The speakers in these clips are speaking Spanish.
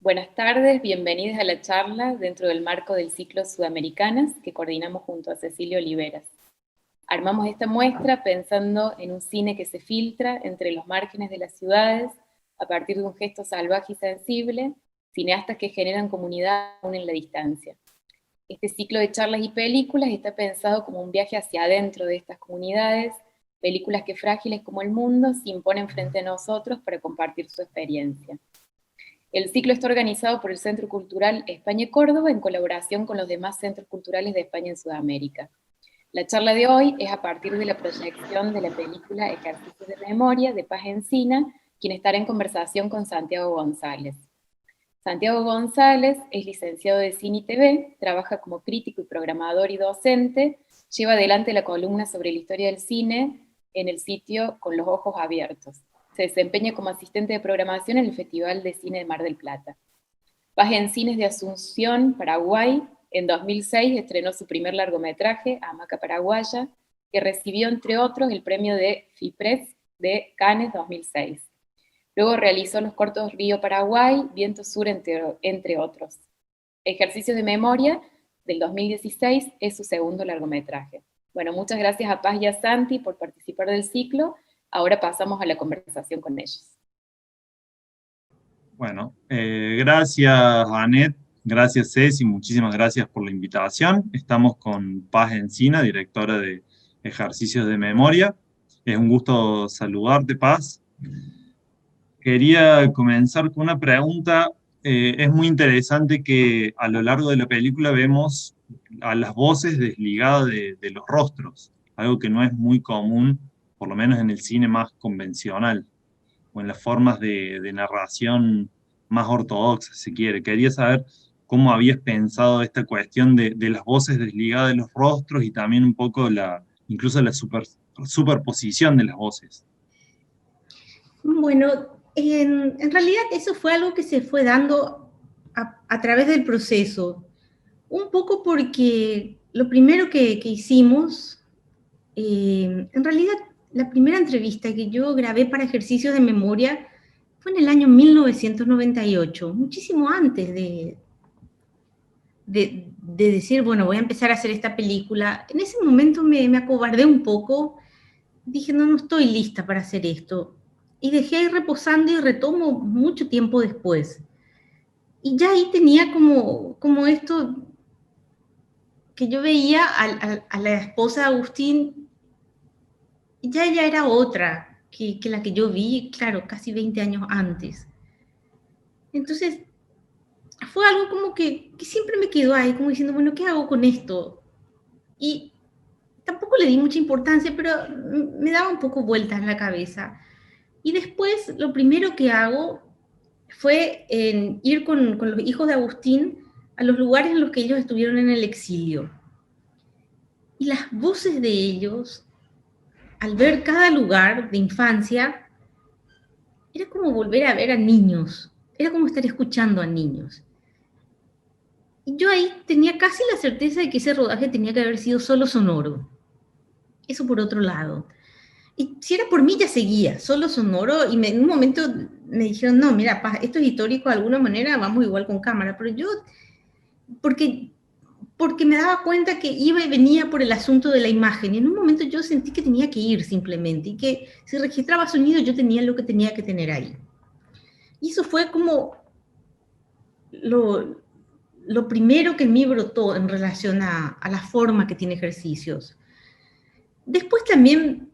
Buenas tardes, bienvenidos a la charla dentro del marco del ciclo Sudamericanas que coordinamos junto a Cecilia Oliveras. Armamos esta muestra pensando en un cine que se filtra entre los márgenes de las ciudades a partir de un gesto salvaje y sensible, cineastas que generan comunidad aún en la distancia. Este ciclo de charlas y películas está pensado como un viaje hacia adentro de estas comunidades, películas que frágiles como el mundo se imponen frente a nosotros para compartir su experiencia. El ciclo está organizado por el Centro Cultural España-Córdoba en colaboración con los demás centros culturales de España en Sudamérica. La charla de hoy es a partir de la proyección de la película Ejercicios de Memoria de Paz Encina, quien estará en conversación con Santiago González. Santiago González es licenciado de Cine y TV, trabaja como crítico y programador y docente, lleva adelante la columna sobre la historia del cine en el sitio Con los Ojos Abiertos. Se desempeña como asistente de programación en el Festival de Cine de Mar del Plata. Paz Encina es de Asunción, Paraguay. En 2006 estrenó su primer largometraje, Hamaca Paraguaya, que recibió, entre otros, el premio de FIPRES de Cannes 2006. Luego realizó los cortos Río Paraguay, Viento Sur, entre otros. Ejercicios de Memoria, del 2016, es su segundo largometraje. Bueno, muchas gracias a Paz y a Santi por participar del ciclo. Ahora pasamos a la conversación con ellos. Bueno, gracias Anet, gracias Ceci, muchísimas gracias por la invitación. Estamos con Paz Encina, directora de Ejercicios de Memoria. Es un gusto saludarte, Paz. Quería comenzar con una pregunta. Es muy interesante que a lo largo de la película vemos a las voces desligadas de los rostros, algo que no es muy común, por lo menos en el cine más convencional, o en las formas de narración más ortodoxas, si quiere. Quería saber cómo habías pensado esta cuestión de las voces desligadas de los rostros y también un poco incluso la superposición de las voces. Bueno, en realidad eso fue algo que se fue dando a través del proceso. Un poco porque lo primero que hicimos, en realidad la primera entrevista que yo grabé para Ejercicios de Memoria fue en el año 1998, muchísimo antes de decir, bueno, voy a empezar a hacer esta película. En ese momento me acobardé un poco, dije, no estoy lista para hacer esto. Y dejé ahí reposando y retomo mucho tiempo después. Y ya ahí tenía como esto que yo veía a la esposa de Agustín, y ya ella era otra que la que yo vi, claro, casi 20 años antes. Entonces, fue algo como que siempre me quedó ahí, como diciendo, bueno, ¿qué hago con esto? Y tampoco le di mucha importancia, pero me daba un poco vueltas en la cabeza. Y después, lo primero que hago fue ir con los hijos de Agustín a los lugares en los que ellos estuvieron en el exilio. Y las voces de ellos, al ver cada lugar de infancia, era como volver a ver a niños, era como estar escuchando a niños. Y yo ahí tenía casi la certeza de que ese rodaje tenía que haber sido solo sonoro. Eso por otro lado. Y si era por mí ya seguía, solo sonoro, y en un momento me dijeron, no, mira, Paz, esto es histórico de alguna manera, vamos igual con cámara, pero yo, porque me daba cuenta que iba y venía por el asunto de la imagen, y en un momento yo sentí que tenía que ir simplemente, y que si registraba sonido yo tenía lo que tenía que tener ahí. Y eso fue como lo primero que me brotó en relación a la forma que tiene Ejercicios. Después también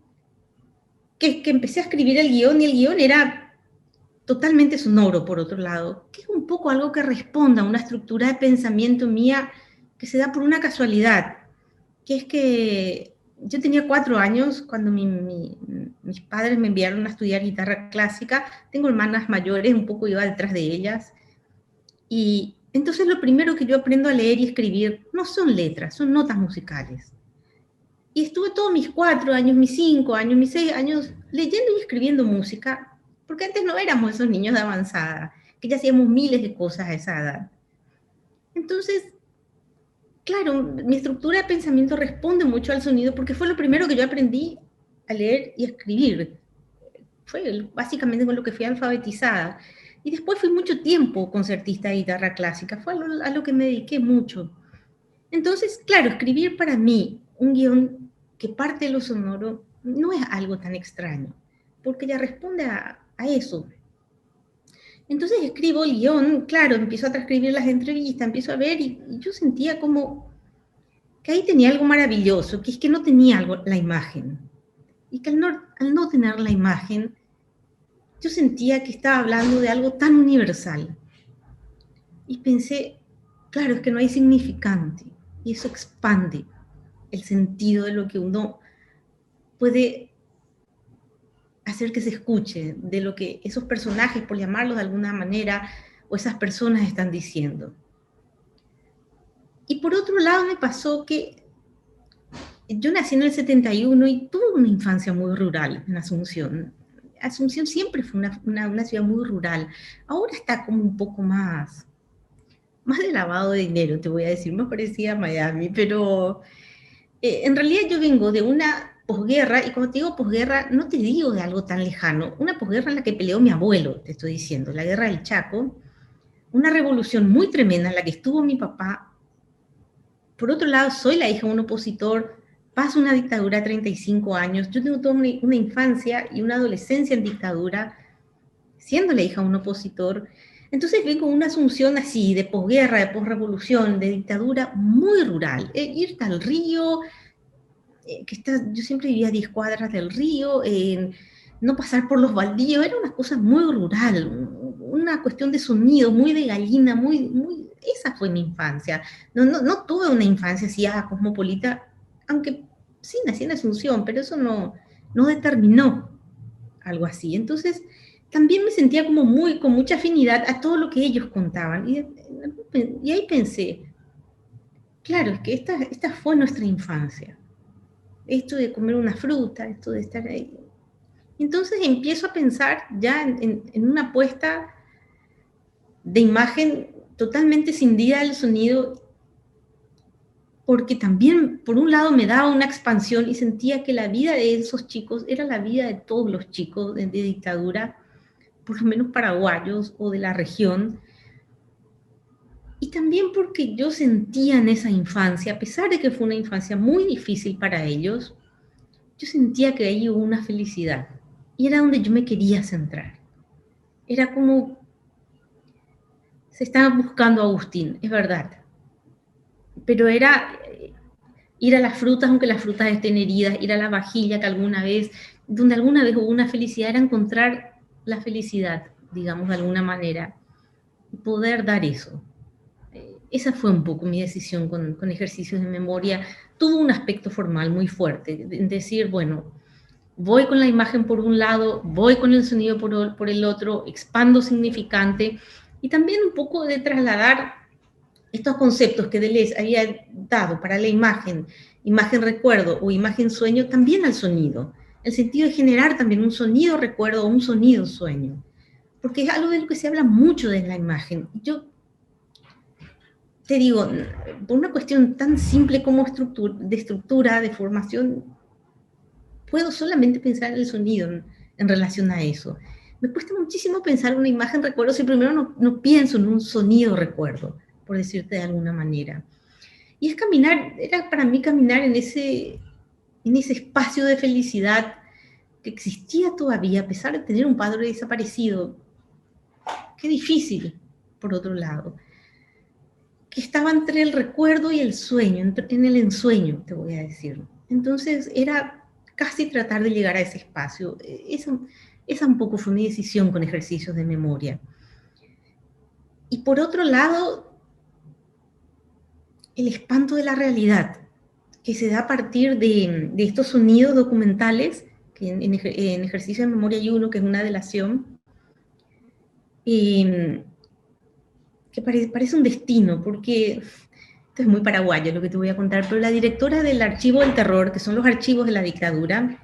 que empecé a escribir el guión, y el guión era totalmente sonoro, por otro lado, que es un poco algo que responda a una estructura de pensamiento mía que se da por una casualidad, que es que yo tenía 4 años cuando mis padres me enviaron a estudiar guitarra clásica. Tengo hermanas mayores, un poco iba detrás de ellas, y entonces lo primero que yo aprendo a leer y escribir no son letras, son notas musicales. Y estuve todos mis 4 años, mis 5 años, mis 6 años leyendo y escribiendo música, porque antes no éramos esos niños de avanzada, que ya hacíamos miles de cosas a esa edad. Entonces, claro, mi estructura de pensamiento responde mucho al sonido, porque fue lo primero que yo aprendí a leer y a escribir. Fue básicamente con lo que fui alfabetizada. Y después fui mucho tiempo concertista de guitarra clásica, fue a lo que me dediqué mucho. Entonces, claro, escribir para mí un guión que parte de lo sonoro no es algo tan extraño, porque ya responde a eso. Entonces escribo el guión, claro, empiezo a transcribir las entrevistas, empiezo a ver y yo sentía como que ahí tenía algo maravilloso, que es que no tenía la imagen. Y que al no tener la imagen, yo sentía que estaba hablando de algo tan universal. Y pensé, claro, es que no hay significante. Y eso expande el sentido de lo que uno puede hacer que se escuche, de lo que esos personajes, por llamarlos de alguna manera, o esas personas están diciendo. Y por otro lado me pasó que yo nací en el 71 y tuve una infancia muy rural en Asunción. Asunción siempre fue una ciudad muy rural. Ahora está como un poco más de lavado de dinero, te voy a decir, más parecida a Miami, pero en realidad yo vengo de una posguerra, y cuando te digo posguerra, no te digo de algo tan lejano, una posguerra en la que peleó mi abuelo, te estoy diciendo, la guerra del Chaco, una revolución muy tremenda en la que estuvo mi papá. Por otro lado, soy la hija de un opositor, paso una dictadura a 35 años, yo tengo toda una infancia y una adolescencia en dictadura, siendo la hija de un opositor. Entonces vengo con una asunción así, de posguerra, de posrevolución, de dictadura muy rural. Irte al río, yo siempre vivía a 10 cuadras del río, no pasar por los baldíos, era una cosa muy rural, una cuestión de sonido, muy de gallina, esa fue mi infancia. No tuve una infancia así, cosmopolita, aunque sí nací en Asunción, pero eso no determinó algo así. Entonces, también me sentía como con mucha afinidad a todo lo que ellos contaban. Y ahí pensé, claro, es que esta fue nuestra infancia. Esto de comer una fruta, esto de estar ahí. Entonces empiezo a pensar ya en una puesta de imagen totalmente cindida del sonido, porque también, por un lado, me daba una expansión y sentía que la vida de esos chicos era la vida de todos los chicos de dictadura, por lo menos paraguayos o de la región, y también porque yo sentía en esa infancia, a pesar de que fue una infancia muy difícil para ellos, yo sentía que ahí hubo una felicidad, y era donde yo me quería centrar. Era como, se estaba buscando a Agustín, es verdad, pero era ir a las frutas, aunque las frutas estén heridas, ir a la vajilla que donde alguna vez hubo una felicidad, era encontrar la felicidad, digamos, de alguna manera, y poder dar eso. Esa fue un poco mi decisión con ejercicios de memoria. Tuvo un aspecto formal muy fuerte, en decir, bueno, voy con la imagen por un lado, voy con el sonido por el otro, expando significante, y también un poco de trasladar estos conceptos que Deleuze había dado para la imagen recuerdo o imagen sueño, también al sonido. El sentido de generar también un sonido recuerdo o un sonido sueño. Porque es algo de lo que se habla mucho de la imagen. Yo te digo, por una cuestión tan simple como estructura, de formación, puedo solamente pensar en el sonido en relación a eso. Me cuesta muchísimo pensar una imagen recuerdo si primero no pienso en un sonido recuerdo, por decirte de alguna manera. Y era para mí caminar en ese espacio de felicidad que existía todavía, a pesar de tener un padre desaparecido. Qué difícil, por otro lado. Que estaba entre el recuerdo y el sueño, en el ensueño, te voy a decir. Entonces era casi tratar de llegar a ese espacio. Esa un poco fue mi decisión con ejercicios de memoria. Y por otro lado, el espanto de la realidad, que se da a partir de estos sonidos documentales, que en ejercicio de memoria hay uno que es una delación, que parece un destino, porque esto es muy paraguayo lo que te voy a contar, pero la directora del Archivo del Terror, que son los archivos de la dictadura,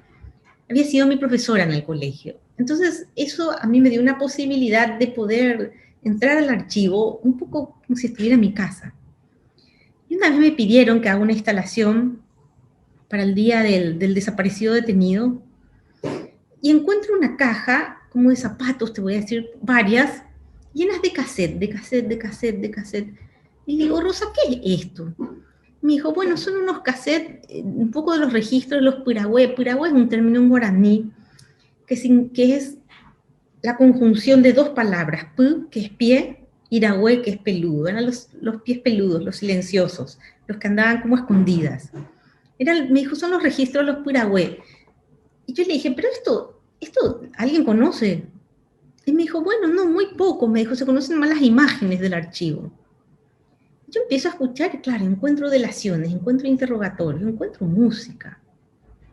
había sido mi profesora en el colegio. Entonces, eso a mí me dio una posibilidad de poder entrar al archivo un poco como si estuviera en mi casa. Y una vez me pidieron que haga una instalación para el día del desaparecido detenido, y encuentro una caja como de zapatos, te voy a decir varias, llenas de cassette, de cassette, de cassette, de cassette. Y digo, Rosa, ¿qué es esto? Me dijo, bueno, son unos cassettes, un poco de los registros de los piragüe. Piragüe es un término en guaraní que es la conjunción de dos palabras, pu, que es pie, iragüe, que es peludo. Eran los pies peludos, los silenciosos, los que andaban como escondidas. Me dijo, son los registros de los piragüe. Y yo le dije, pero esto ¿alguien conoce? Y me dijo, bueno, no, muy poco. Me dijo, se conocen más las imágenes del archivo. Yo empiezo a escuchar y claro, encuentro delaciones, encuentro interrogatorios, encuentro música,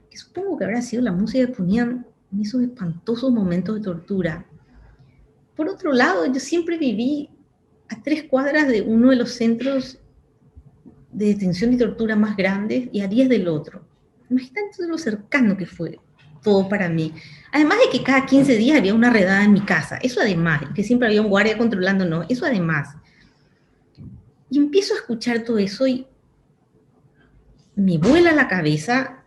que supongo que habrá sido la música que ponían en esos espantosos momentos de tortura. Por otro lado, yo siempre viví a 3 cuadras de uno de los centros de detención y tortura más grandes y a 10 del otro. Imagínate lo cercano que fue todo para mí. Además de que cada 15 días había una redada en mi casa, eso además, que siempre había un guardia controlándonos, eso además. Y empiezo a escuchar todo eso y me vuela la cabeza.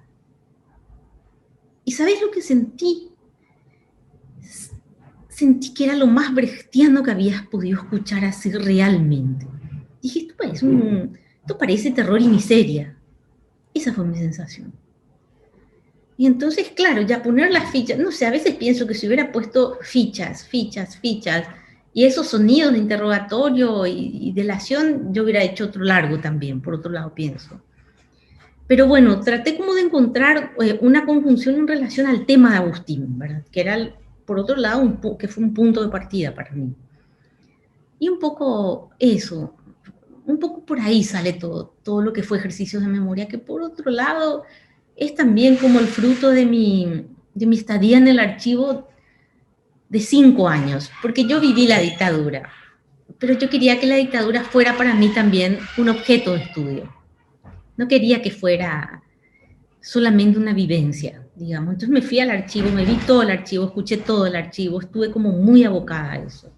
¿Y sabés lo que sentí? Sentí que era lo más brechtiano que habías podido escuchar así realmente. Dije, esto parece terror y miseria. Esa fue mi sensación. Y entonces, claro, ya poner las fichas, no sé, a veces pienso que si hubiera puesto fichas, y esos sonidos de interrogatorio y delación, yo hubiera hecho otro largo también, por otro lado pienso. Pero bueno, traté como de encontrar una conjunción en relación al tema de Agustín, ¿verdad? Que era, por otro lado, que fue un punto de partida para mí. Y un poco eso, un poco por ahí sale todo lo que fue ejercicios de memoria, que por otro lado es también como el fruto de mi estadía en el archivo de 5 años, porque yo viví la dictadura, pero yo quería que la dictadura fuera para mí también un objeto de estudio. No quería que fuera solamente una vivencia, digamos. Entonces me fui al archivo, me vi todo el archivo, escuché todo el archivo, estuve como muy abocada a eso.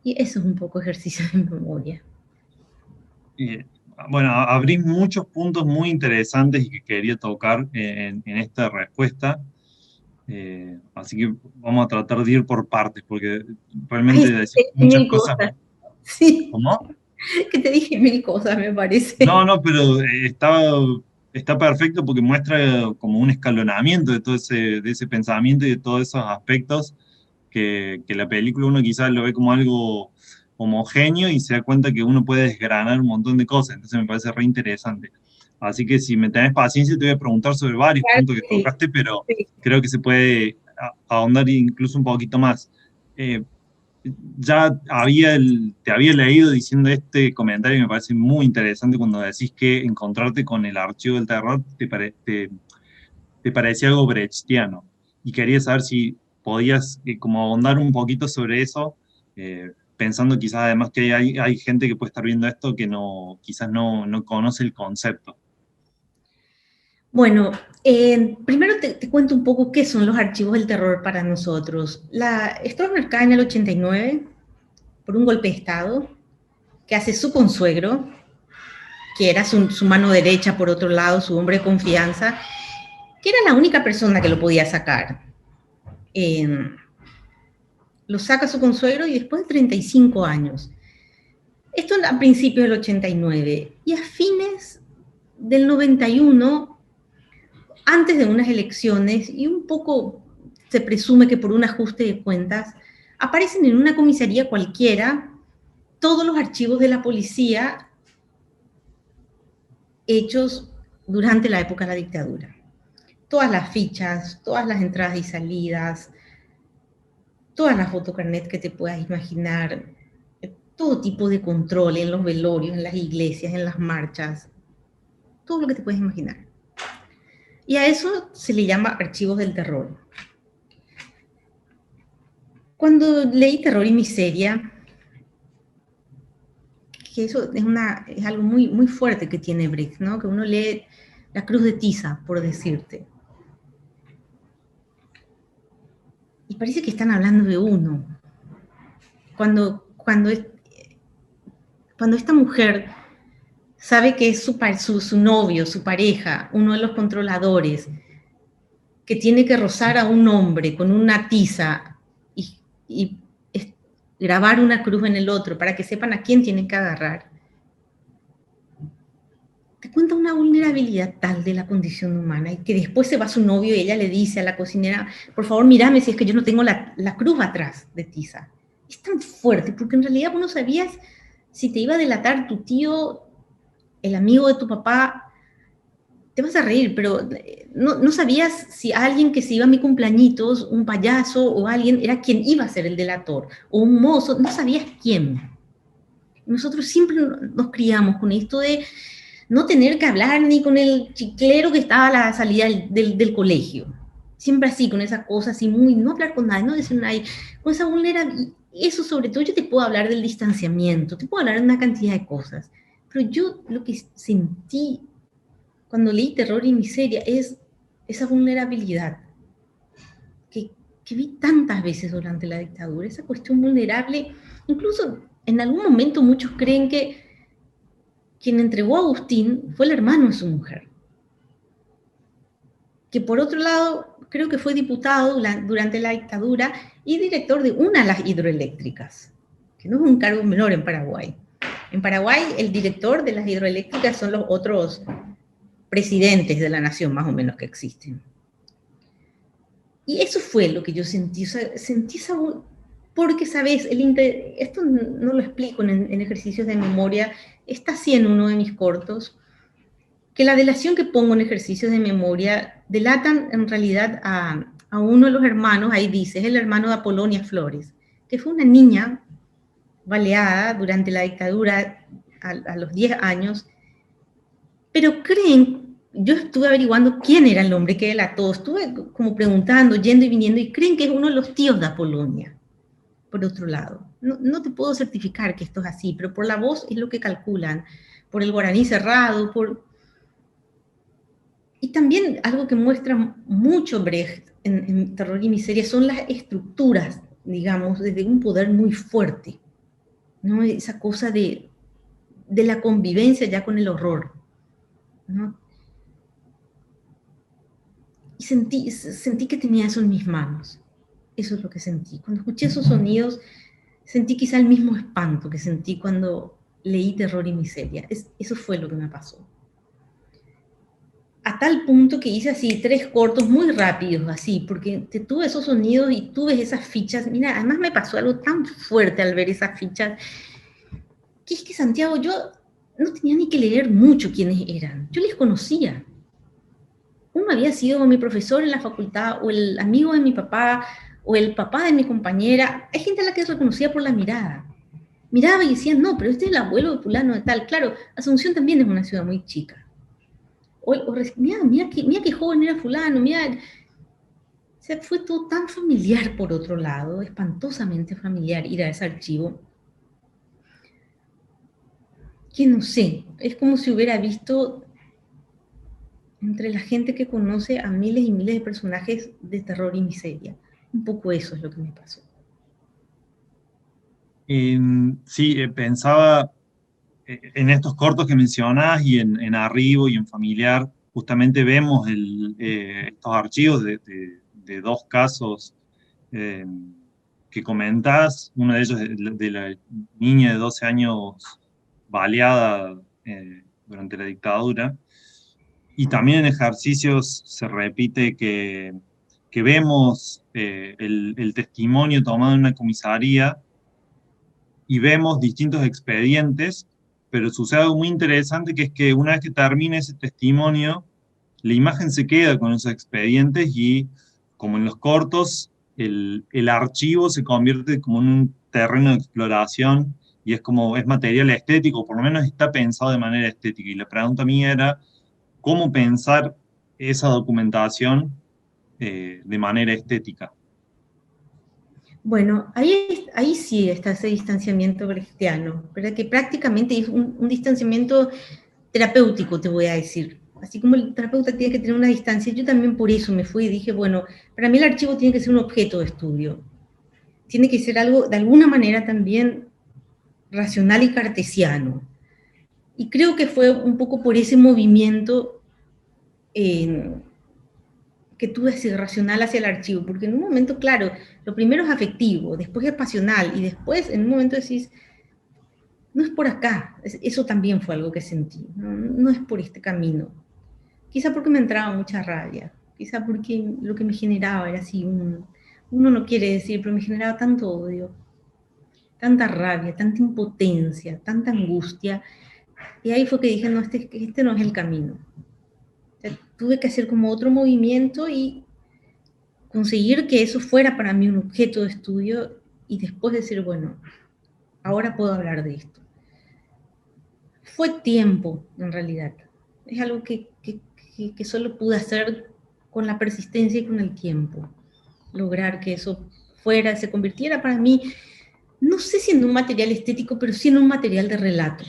Y eso es un poco ejercicio de memoria. Bueno, abrís muchos puntos muy interesantes y que quería tocar en esta respuesta. Así que vamos a tratar de ir por partes, porque realmente decís muchas cosas. Sí. ¿Cómo? Que te dije 1000 cosas, me parece. No, pero está perfecto porque muestra como un escalonamiento de ese pensamiento y de todos esos aspectos que la película uno quizás lo ve como algo homogéneo y se da cuenta que uno puede desgranar un montón de cosas, entonces me parece re interesante. Así que si me tenés paciencia te voy a preguntar sobre varios puntos que tocaste, pero creo que se puede ahondar incluso un poquito más. Ya te había leído diciendo este comentario y me parece muy interesante cuando decís que encontrarte con el archivo del terror te parecía algo brechtiano. Y quería saber si podías como ahondar un poquito sobre eso, pensando quizás además que hay gente que puede estar viendo esto que quizás no conoce el concepto. Bueno, primero te cuento un poco qué son los archivos del terror para nosotros. Stroessner cae en el 89 por un golpe de Estado que hace su consuegro, que era su mano derecha, por otro lado, su hombre de confianza, que era la única persona que lo podía sacar. Lo saca su consuegro y después de 35 años. Esto a principios del 89. Y a fines del 91, antes de unas elecciones, y un poco se presume que por un ajuste de cuentas, aparecen en una comisaría cualquiera todos los archivos de la policía hechos durante la época de la dictadura. Todas las fichas, todas las entradas y salidas, todas las fotocarnet que te puedas imaginar, todo tipo de control en los velorios, en las iglesias, en las marchas, todo lo que te puedes imaginar. Y a eso se le llama archivos del terror. Cuando leí Terror y Miseria, que eso es algo muy, muy fuerte que tiene Brecht, ¿no? Que uno lee La Cruz de Tiza, por decirte. Y parece que están hablando de uno. Cuando esta mujer sabe que es su novio, su pareja, uno de los controladores, que tiene que rozar a un hombre con una tiza y grabar una cruz en el otro para que sepan a quién tienen que agarrar, te cuenta una vulnerabilidad tal de la condición humana, y que después se va su novio y ella le dice a la cocinera, por favor, mírame si es que yo no tengo la cruz atrás de tiza. Es tan fuerte, porque en realidad vos no sabías si te iba a delatar tu tío, el amigo de tu papá. Te vas a reír, pero no sabías si alguien que se iba a mi cumpleañitos, un payaso o alguien, era quien iba a ser el delator, o un mozo, no sabías quién. Nosotros siempre nos criamos con esto de no tener que hablar ni con el chiclero que estaba a la salida del colegio. Siempre así, con esa cosa así, muy, no hablar con nadie, no decir nadie, con esa vulnerabilidad. Eso sobre todo, yo te puedo hablar del distanciamiento, te puedo hablar de una cantidad de cosas, pero yo lo que sentí cuando leí Terror y Miseria es esa vulnerabilidad que vi tantas veces durante la dictadura, esa cuestión vulnerable. Incluso en algún momento muchos creen que quien entregó a Agustín fue el hermano de su mujer, que por otro lado creo que fue diputado durante la dictadura y director de una de las hidroeléctricas, que no es un cargo menor en Paraguay. En Paraguay el director de las hidroeléctricas son los otros presidentes de la nación más o menos que existen. Y eso fue lo que yo sentí, o sea, sentí esa... Porque, ¿sabes? Esto no lo explico en ejercicios de memoria, está así en uno de mis cortos, que la delación que pongo en ejercicios de memoria delatan en realidad a uno de los hermanos, ahí dice, es el hermano de Apolonia Flores, que fue una niña baleada durante la dictadura a los 10 años, pero creen, yo estuve averiguando quién era el hombre que delató, estuve como preguntando, yendo y viniendo, y creen que es uno de los tíos de Apolonia, por otro lado. No te puedo certificar que esto es así, pero por la voz es lo que calculan, por el guaraní cerrado, Y también algo que muestra mucho Brecht en Terror y Miseria son las estructuras, digamos, desde un poder muy fuerte, ¿no? Esa cosa de la convivencia ya con el horror, ¿no? Y sentí que tenía eso en mis manos. Eso es lo que sentí. Cuando escuché esos sonidos, sentí quizá el mismo espanto que sentí cuando leí Terror y Miseria. Eso fue lo que me pasó. A tal punto que hice así 3 cortos muy rápidos, así, porque tuve esos sonidos y tuve esas fichas. Mira, además me pasó algo tan fuerte al ver esas fichas, que es que Santiago, yo no tenía ni que leer mucho quiénes eran. Yo les conocía. Uno había sido mi profesor en la facultad, o el amigo de mi papá, o el papá de mi compañera. Hay gente a la que reconocía por la mirada. Miraba y decía, no, pero este es el abuelo de fulano de tal. Claro, Asunción también es una ciudad muy chica. Mira qué joven era fulano, mira. O sea, fue todo tan familiar por otro lado, espantosamente familiar ir a ese archivo, que no sé, es como si hubiera visto entre la gente que conoce a miles y miles de personajes de terror y miseria. Un poco eso es lo que me pasó. Sí, pensaba en estos cortos que mencionás y en Arribo y en Familiar, justamente vemos estos archivos de 2 casos eh, que comentás, uno de ellos de la niña de 12 años baleada durante la dictadura, y también en ejercicios se repite que vemos el testimonio tomado en una comisaría y vemos distintos expedientes, pero sucede algo muy interesante, que es que una vez que termina ese testimonio, la imagen se queda con esos expedientes y, como en los cortos, el archivo se convierte como en un terreno de exploración y es material estético, por lo menos está pensado de manera estética. Y la pregunta mía era, ¿cómo pensar esa documentación de manera estética? Bueno, ahí sí está ese distanciamiento brechtiano, ¿verdad? Que prácticamente es un distanciamiento terapéutico, te voy a decir. Así como el terapeuta tiene que tener una distancia, yo también por eso me fui y dije, bueno, para mí el archivo tiene que ser un objeto de estudio. Tiene que ser algo, de alguna manera también, racional y cartesiano. Y creo que fue un poco por ese movimiento que que tuve así racional hacia el archivo, porque en un momento, claro, lo primero es afectivo, después es pasional, y después en un momento decís, no es por acá, eso también fue algo que sentí, no es por este camino. Quizá porque me entraba mucha rabia, quizá porque lo que me generaba era así, uno no quiere decir, pero me generaba tanto odio, tanta rabia, tanta impotencia, tanta angustia, y ahí fue que dije, no, este no es el camino. O sea, tuve que hacer como otro movimiento y conseguir que eso fuera para mí un objeto de estudio y después decir, bueno, ahora puedo hablar de esto. Fue tiempo, en realidad. Es algo que solo pude hacer con la persistencia y con el tiempo. Lograr que eso se convirtiera para mí, no sé si en un material estético, pero sí en un material de relato,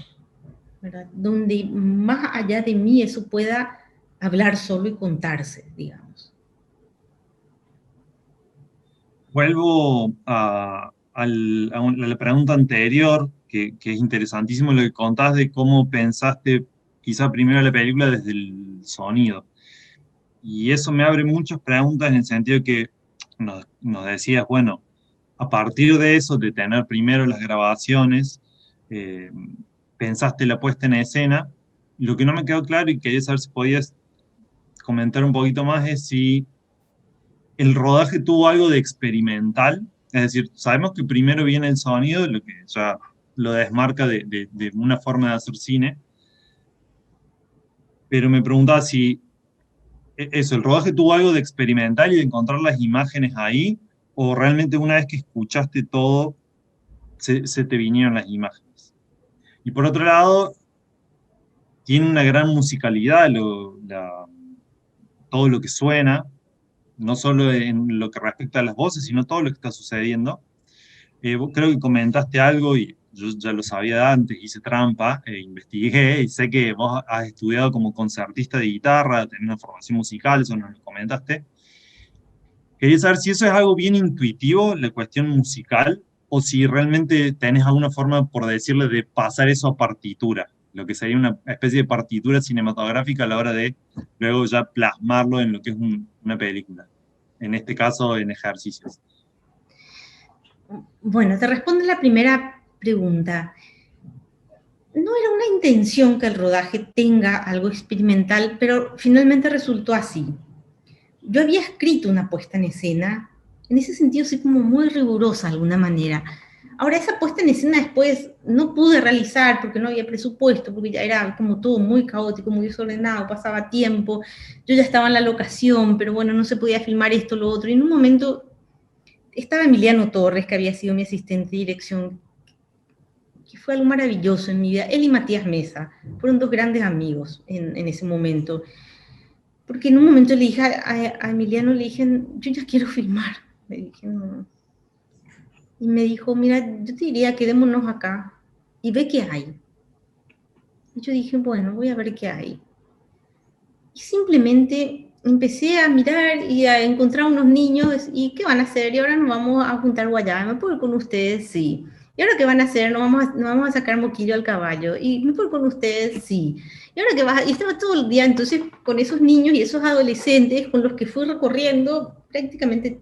¿verdad? Donde más allá de mí eso pueda hablar solo y contarse, digamos. Vuelvo a la pregunta anterior, que es interesantísimo lo que contás de cómo pensaste quizá primero la película desde el sonido. Y eso me abre muchas preguntas en el sentido que nos decías, bueno, a partir de eso, de tener primero las grabaciones, eh, pensaste la puesta en escena. Lo que no me quedó claro y quería saber si podías comentar un poquito más es si el rodaje tuvo algo de experimental, es decir, sabemos que primero viene el sonido, lo que ya lo desmarca de una forma de hacer cine, pero me preguntaba si eso, el rodaje tuvo algo de experimental y de encontrar las imágenes ahí, o realmente una vez que escuchaste todo, se te vinieron las imágenes. Y por otro lado, tiene una gran musicalidad todo lo que suena, no solo en lo que respecta a las voces, sino todo lo que está sucediendo. Vos creo que comentaste algo y yo ya lo sabía antes, hice trampa, investigué y sé que vos has estudiado como concertista de guitarra, tenés una formación musical, eso nos lo comentaste. Quería saber si eso es algo bien intuitivo, la cuestión musical, o si realmente tenés alguna forma, por decirle, de pasar eso a partitura, lo que sería una especie de partitura cinematográfica a la hora de luego ya plasmarlo en lo que es una película, en este caso en ejercicios. Bueno, te respondo la primera pregunta. No era una intención que el rodaje tenga algo experimental, pero finalmente resultó así. Yo había escrito una puesta en escena, en ese sentido soy como muy rigurosa de alguna manera. Ahora, esa puesta en escena después no pude realizar porque no había presupuesto, porque ya era como todo muy caótico, muy desordenado, pasaba tiempo, yo ya estaba en la locación, pero bueno, no se podía filmar esto, lo otro, y en un momento estaba Emiliano Torres, que había sido mi asistente de dirección, que fue algo maravilloso en mi vida. Él y Matías Mesa fueron dos grandes amigos en ese momento. Porque en un momento le dije a Emiliano, le dije, yo ya quiero filmar. Le dije, no. Y me dijo, mira, yo te diría, quedémonos acá y ve qué hay. Y yo dije, bueno, voy a ver qué hay. Y simplemente empecé a mirar y a encontrar unos niños y ¿qué van a hacer? Y ahora nos vamos a juntar guayaba, ¿me puedo ir con ustedes? Sí. ¿Y ahora qué van a hacer? Nos vamos a sacar moquillo al caballo. ¿Y me puedo ir con ustedes? Sí. ¿Y ahora qué vas? Y estaba todo el día entonces con esos niños y esos adolescentes con los que fui recorriendo prácticamente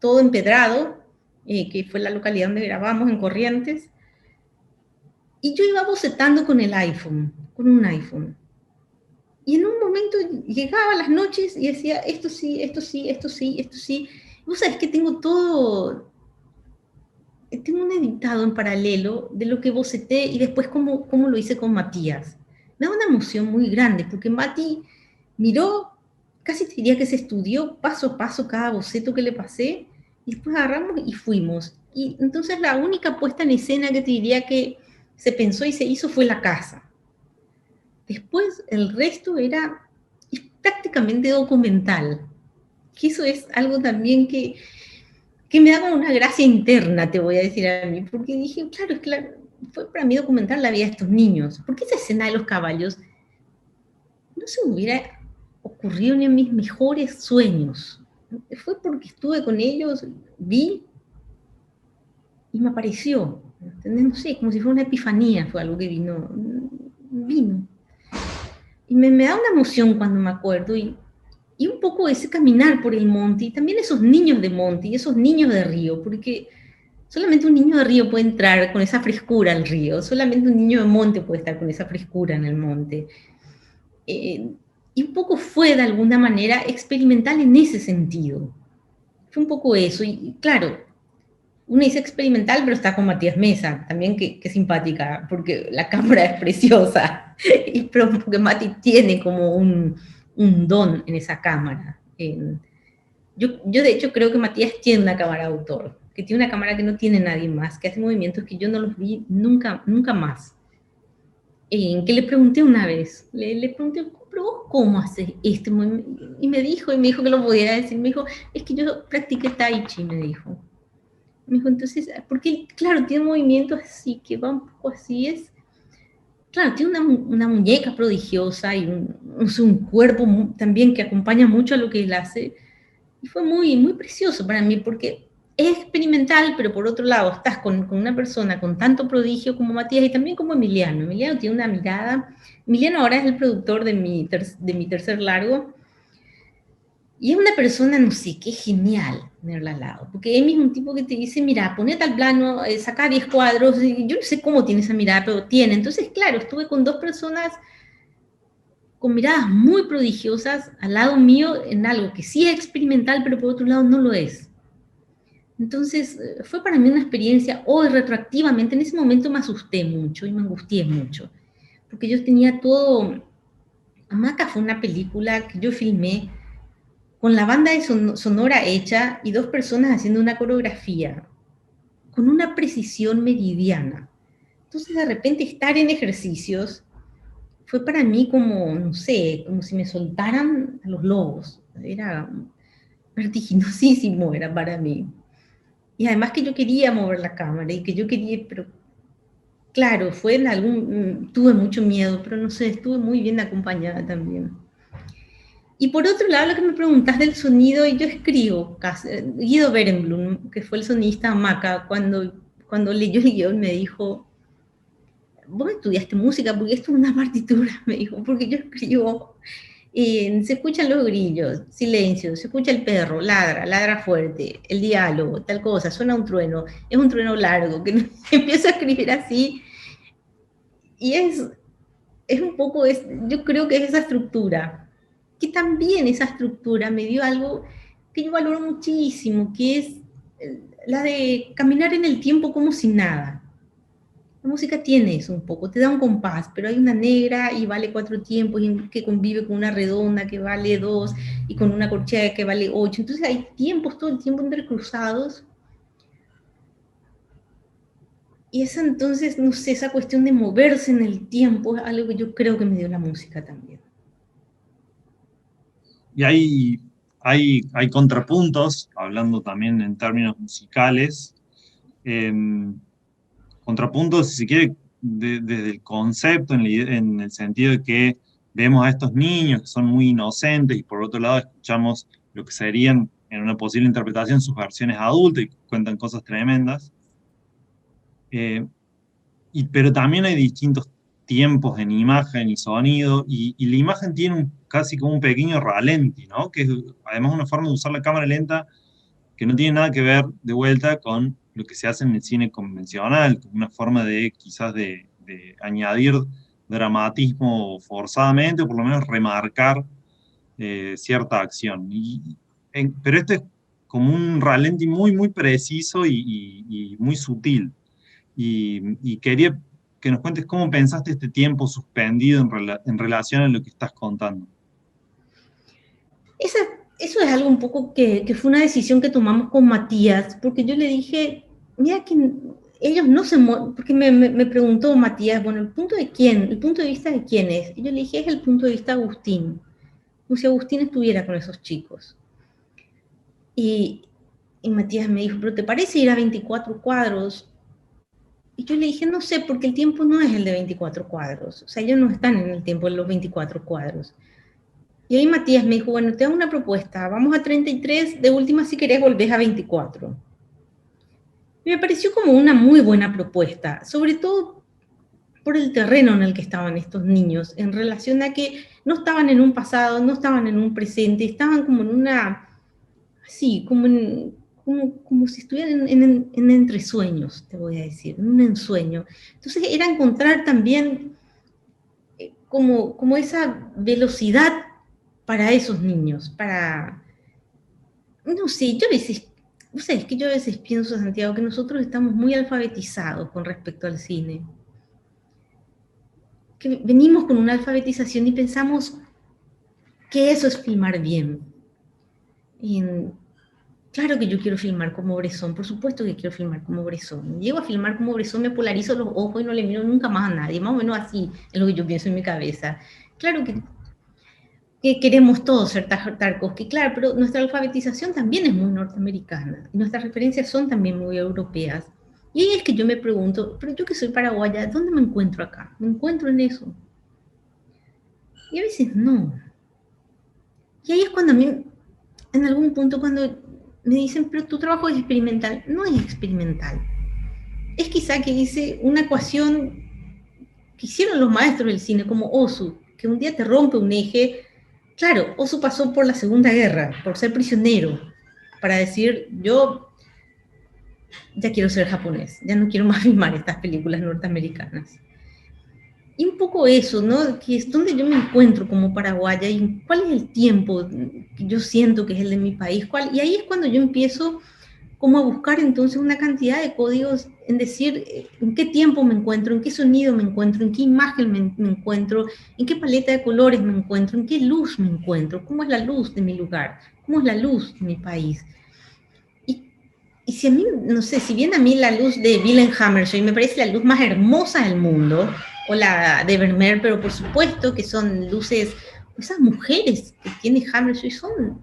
todo empedrado, que fue la localidad donde grabamos, en Corrientes. Y yo iba bocetando con el iPhone, con un iPhone. Y en un momento llegaba a las noches y decía, esto sí, esto sí, esto sí, esto sí. Vos sabés que tengo un editado en paralelo de lo que boceté y después cómo lo hice con Matías. Me da una emoción muy grande, porque Mati miró, casi te diría que se estudió paso a paso cada boceto que le pasé, y después agarramos y fuimos. Y entonces la única puesta en escena que te diría que se pensó y se hizo fue la casa. Después el resto es prácticamente documental, que eso es algo también que me daba una gracia interna, te voy a decir a mí, porque dije, claro, fue para mí documentar la vida de estos niños, porque esa escena de los caballos no se me hubiera ocurrido ni en mis mejores sueños. Fue porque estuve con ellos, vi y me apareció, ¿entendés? No sé, como si fuera una epifanía, fue algo que vino. Y me da una emoción cuando me acuerdo y y un poco ese caminar por el monte, y también esos niños de monte y esos niños de río, porque solamente un niño de río puede entrar con esa frescura al río, solamente un niño de monte puede estar con esa frescura en el monte. Y un poco fue de alguna manera experimental en ese sentido. Fue un poco eso, y claro, uno dice experimental, pero está con Matías Mesa, también que simpática, porque la cámara es preciosa, y porque Mati tiene como un don en esa cámara. Yo de hecho creo que Matías tiene una cámara de autor, que tiene una cámara que no tiene nadie más, que hace movimientos que yo no los vi nunca, nunca más. Que le pregunté una vez, le pregunté, pero vos cómo haces este movimiento, y me dijo que lo podía decir, me dijo, es que yo practiqué Tai Chi, me dijo. Me dijo, entonces, porque claro, tiene movimientos así, que va un poco así, claro, tiene una muñeca prodigiosa y un cuerpo también que acompaña mucho a lo que él hace, y fue muy, muy precioso para mí, porque es experimental, pero por otro lado estás con una persona con tanto prodigio como Matías y también como Emiliano. Emiliano tiene una mirada, Emiliano ahora es el productor de mi tercer largo, y es una persona, no sé, que es genial tenerla al lado, porque él es un tipo que te dice, mira, ponete al plano, saca 10 cuadros, y yo no sé cómo tiene esa mirada, pero tiene. Entonces, claro, estuve con dos personas con miradas muy prodigiosas al lado mío en algo que sí es experimental, pero por otro lado no lo es. Entonces, fue para mí una experiencia, hoy retroactivamente, en ese momento me asusté mucho y me angustié mucho, porque yo tenía todo. Hamaca fue una película que yo filmé con la banda de sonora hecha y dos personas haciendo una coreografía, con una precisión meridiana. Entonces, de repente, estar en ejercicios fue para mí como, no sé, como si me soltaran a los lobos. Era vertiginosísimo, era para mí. Y además que yo quería mover la cámara y que yo quería, pero claro, fue en tuve mucho miedo, pero no sé, estuve muy bien acompañada también. Y por otro lado, lo que me preguntas del sonido, yo escribo, Guido Berenblum, que fue el sonista Hamaca, cuando leyó el guión me dijo, vos estudiaste música porque esto es una partitura, me dijo, porque yo escribo, se escuchan los grillos, silencio, se escucha el perro, ladra fuerte, el diálogo, tal cosa, suena un trueno, es un trueno largo, que empiezo a escribir así, y es un poco, yo creo que es esa estructura, que también esa estructura me dio algo que yo valoro muchísimo, que es la de caminar en el tiempo como si nada. La música tiene eso un poco, te da un compás, pero hay una negra y vale 4 tiempos, y que convive con una redonda que vale 2, y con una corchea que vale 8. Entonces hay tiempos todo el tiempo entrecruzados. Y esa entonces, no sé, esa cuestión de moverse en el tiempo es algo que yo creo que me dio la música también. Y hay contrapuntos, hablando también en términos musicales, contrapuntos, si se quiere, desde el concepto, en el sentido de que vemos a estos niños que son muy inocentes y por otro lado escuchamos lo que serían en una posible interpretación sus versiones adultas y cuentan cosas tremendas. Pero también hay distintos tiempos en imagen y sonido, y la imagen tiene casi como un pequeño ralenti, ¿no? Que es además una forma de usar la cámara lenta que no tiene nada que ver de vuelta con lo que se hace en el cine convencional, como una forma de quizás de añadir dramatismo forzadamente, o por lo menos remarcar cierta acción. Pero este es como un ralenti muy, muy preciso y muy sutil. Y quería que nos cuentes cómo pensaste este tiempo suspendido en relación a lo que estás contando. Eso es algo un poco que fue una decisión que tomamos con Matías, porque yo le dije, mira que ellos no se mueven, porque me preguntó Matías, bueno, ¿el punto de quién? ¿El punto de vista de quién es? Y yo le dije, es el punto de vista de Agustín, como si Agustín estuviera con esos chicos. Y Matías me dijo, ¿pero te parece ir a 24 cuadros? Y yo le dije, no sé, porque el tiempo no es el de 24 cuadros, o sea, ellos no están en el tiempo de los 24 cuadros. Y ahí Matías me dijo, bueno, te hago una propuesta, vamos a 33, de última si querés volvés a 24. Y me pareció como una muy buena propuesta, sobre todo por el terreno en el que estaban estos niños, en relación a que no estaban en un pasado, no estaban en un presente, estaban como en una, así, como si estuvieran en entresueños, te voy a decir, en un ensueño. Entonces era encontrar también como esa velocidad para esos niños, para, no sé, yo a veces, o sea, es que yo a veces pienso, Santiago, que nosotros estamos muy alfabetizados con respecto al cine. Que venimos con una alfabetización y pensamos que eso es filmar bien. Y claro que yo quiero filmar como Bresson, por supuesto que quiero filmar como Bresson. Llego a filmar como Bresson, me polarizo los ojos y no le miro nunca más a nadie, más o menos así es lo que yo pienso en mi cabeza. Claro que queremos todos ser Tarkovsky, claro, pero nuestra alfabetización también es muy norteamericana, y nuestras referencias son también muy europeas. Y ahí es que yo me pregunto, pero yo que soy paraguaya, ¿dónde me encuentro acá? ¿Me encuentro en eso? Y a veces no. Y ahí es cuando a mí, en algún punto, cuando me dicen, pero tu trabajo es experimental, no es experimental. Es quizá que hice una ecuación que hicieron los maestros del cine, como Ozu, que un día te rompe un eje. Claro, Ozu pasó por la Segunda Guerra, por ser prisionero, para decir, yo ya quiero ser japonés, ya no quiero más filmar estas películas norteamericanas. Y un poco eso, ¿no? Que es donde yo me encuentro como paraguaya y cuál es el tiempo que yo siento que es el de mi país. Y ahí es cuando yo empiezo como a buscar entonces una cantidad de códigos en decir en qué tiempo me encuentro, en qué sonido me encuentro, en qué imagen me encuentro, en qué paleta de colores me encuentro, en qué luz me encuentro, cómo es la luz de mi lugar, cómo es la luz de mi país. Y si a mí, no sé, si bien a mí la luz de Willem Hammershøi me parece la luz más hermosa del mundo, o la de Vermeer, pero por supuesto que son luces, esas mujeres que tiene Hammershøi son,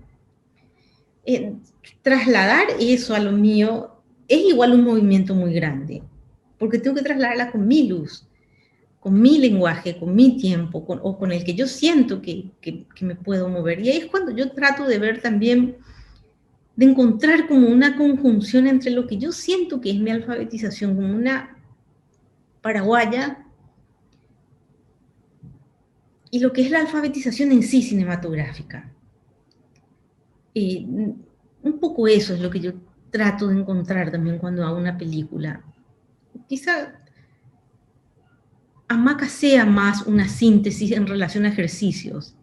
trasladar eso a lo mío es igual un movimiento muy grande, porque tengo que trasladarla con mi luz, con mi lenguaje, con mi tiempo, o con el que yo siento que me puedo mover. Y ahí es cuando yo trato de ver también, de encontrar como una conjunción entre lo que yo siento que es mi alfabetización como una paraguaya y lo que es la alfabetización en sí cinematográfica. Un poco eso es lo que yo trato de encontrar también cuando hago una película. Quizá Hamaca sea más una síntesis en relación a ejercicios,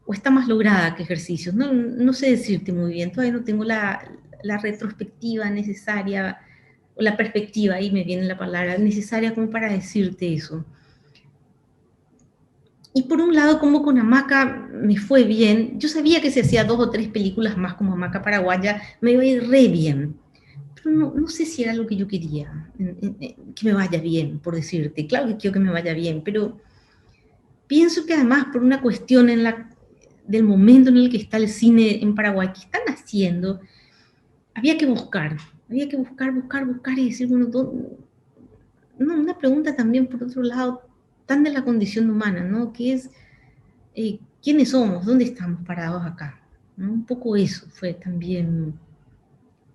o está más lograda que ejercicios. No sé decirte muy bien, todavía no tengo la retrospectiva necesaria, o la perspectiva, ahí me viene la palabra, necesaria como para decirte eso. Y por un lado, como con Hamaca me fue bien, yo sabía que si hacía 2 o 3 películas más como Hamaca paraguaya, me iba a ir re bien. Pero no sé si era lo que yo quería, que me vaya bien, por decirte. Claro que quiero que me vaya bien, pero pienso que además por una cuestión del momento en el que está el cine en Paraguay, que están haciendo, había que buscar y decir, bueno, una pregunta también por otro lado, tan de la condición humana, ¿no? Que es, ¿quiénes somos? ¿Dónde estamos parados acá? ¿No? Un poco eso fue también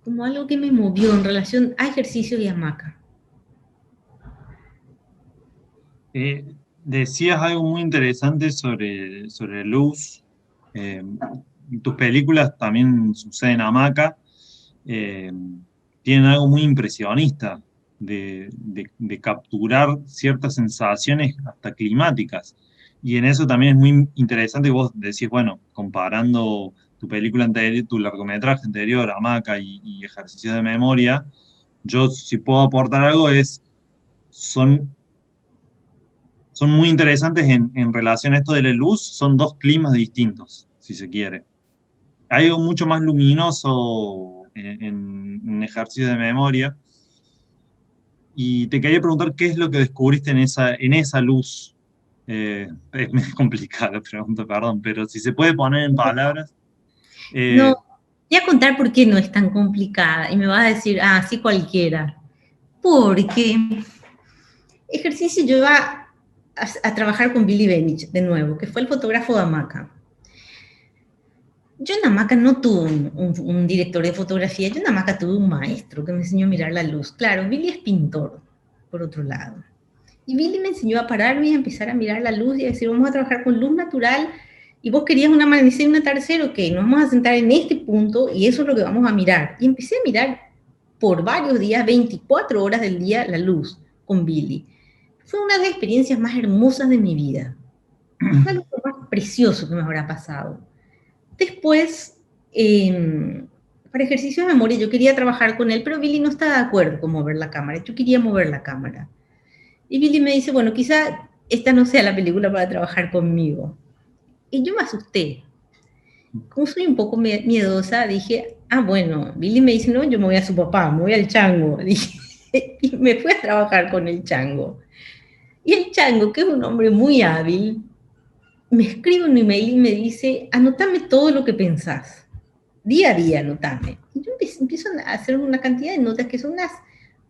como algo que me movió en relación a ejercicio y hamaca. Decías algo muy interesante sobre luz. Tus películas también suceden en hamaca. Tienen algo muy impresionista de capturar ciertas sensaciones hasta climáticas. Y en eso también es muy interesante que vos decís, bueno, comparando tu película anterior, tu largometraje anterior, Hamaca y Ejercicio de Memoria, yo si puedo aportar algo son muy interesantes en relación a esto de la luz, son 2 climas distintos, si se quiere. Hay algo mucho más luminoso en Ejercicio de Memoria. Y te quería preguntar qué es lo que descubriste en esa luz. Es complicada la pregunta, perdón, pero si se puede poner en palabras. No, voy a contar por qué no es tan complicada y me vas a decir, sí cualquiera. Porque ejercicio yo iba a trabajar con Billy Benich de nuevo, que fue el fotógrafo de Hamaca. Yo en Hamaca no tuve un director de fotografía, yo en Hamaca tuve un maestro que me enseñó a mirar la luz. Claro, Billy es pintor, por otro lado. Y Billy me enseñó a pararme y a empezar a mirar la luz y a decir, vamos a trabajar con luz natural, y vos querías un amanecer y un atardecer, ok, nos vamos a sentar en este punto y eso es lo que vamos a mirar. Y empecé a mirar por varios días, 24 horas del día, la luz con Billy. Fue una de las experiencias más hermosas de mi vida. Fue algo más precioso que me habrá pasado. Después, para ejercicio de memoria, yo quería trabajar con él, pero Billy no estaba de acuerdo con mover la cámara. Yo quería mover la cámara. Y Billy me dice, bueno, quizá esta no sea la película para trabajar conmigo. Y yo me asusté. Como soy un poco miedosa, dije, ah, bueno, Billy me dice, no, yo me voy a su papá, me voy al chango. Dije, y me fui a trabajar con el chango. Y el chango, que es un hombre muy hábil, me escribe un email y me dice, anotame todo lo que pensás. Día a día, anotame. Y yo empiezo a hacer una cantidad de notas que son unas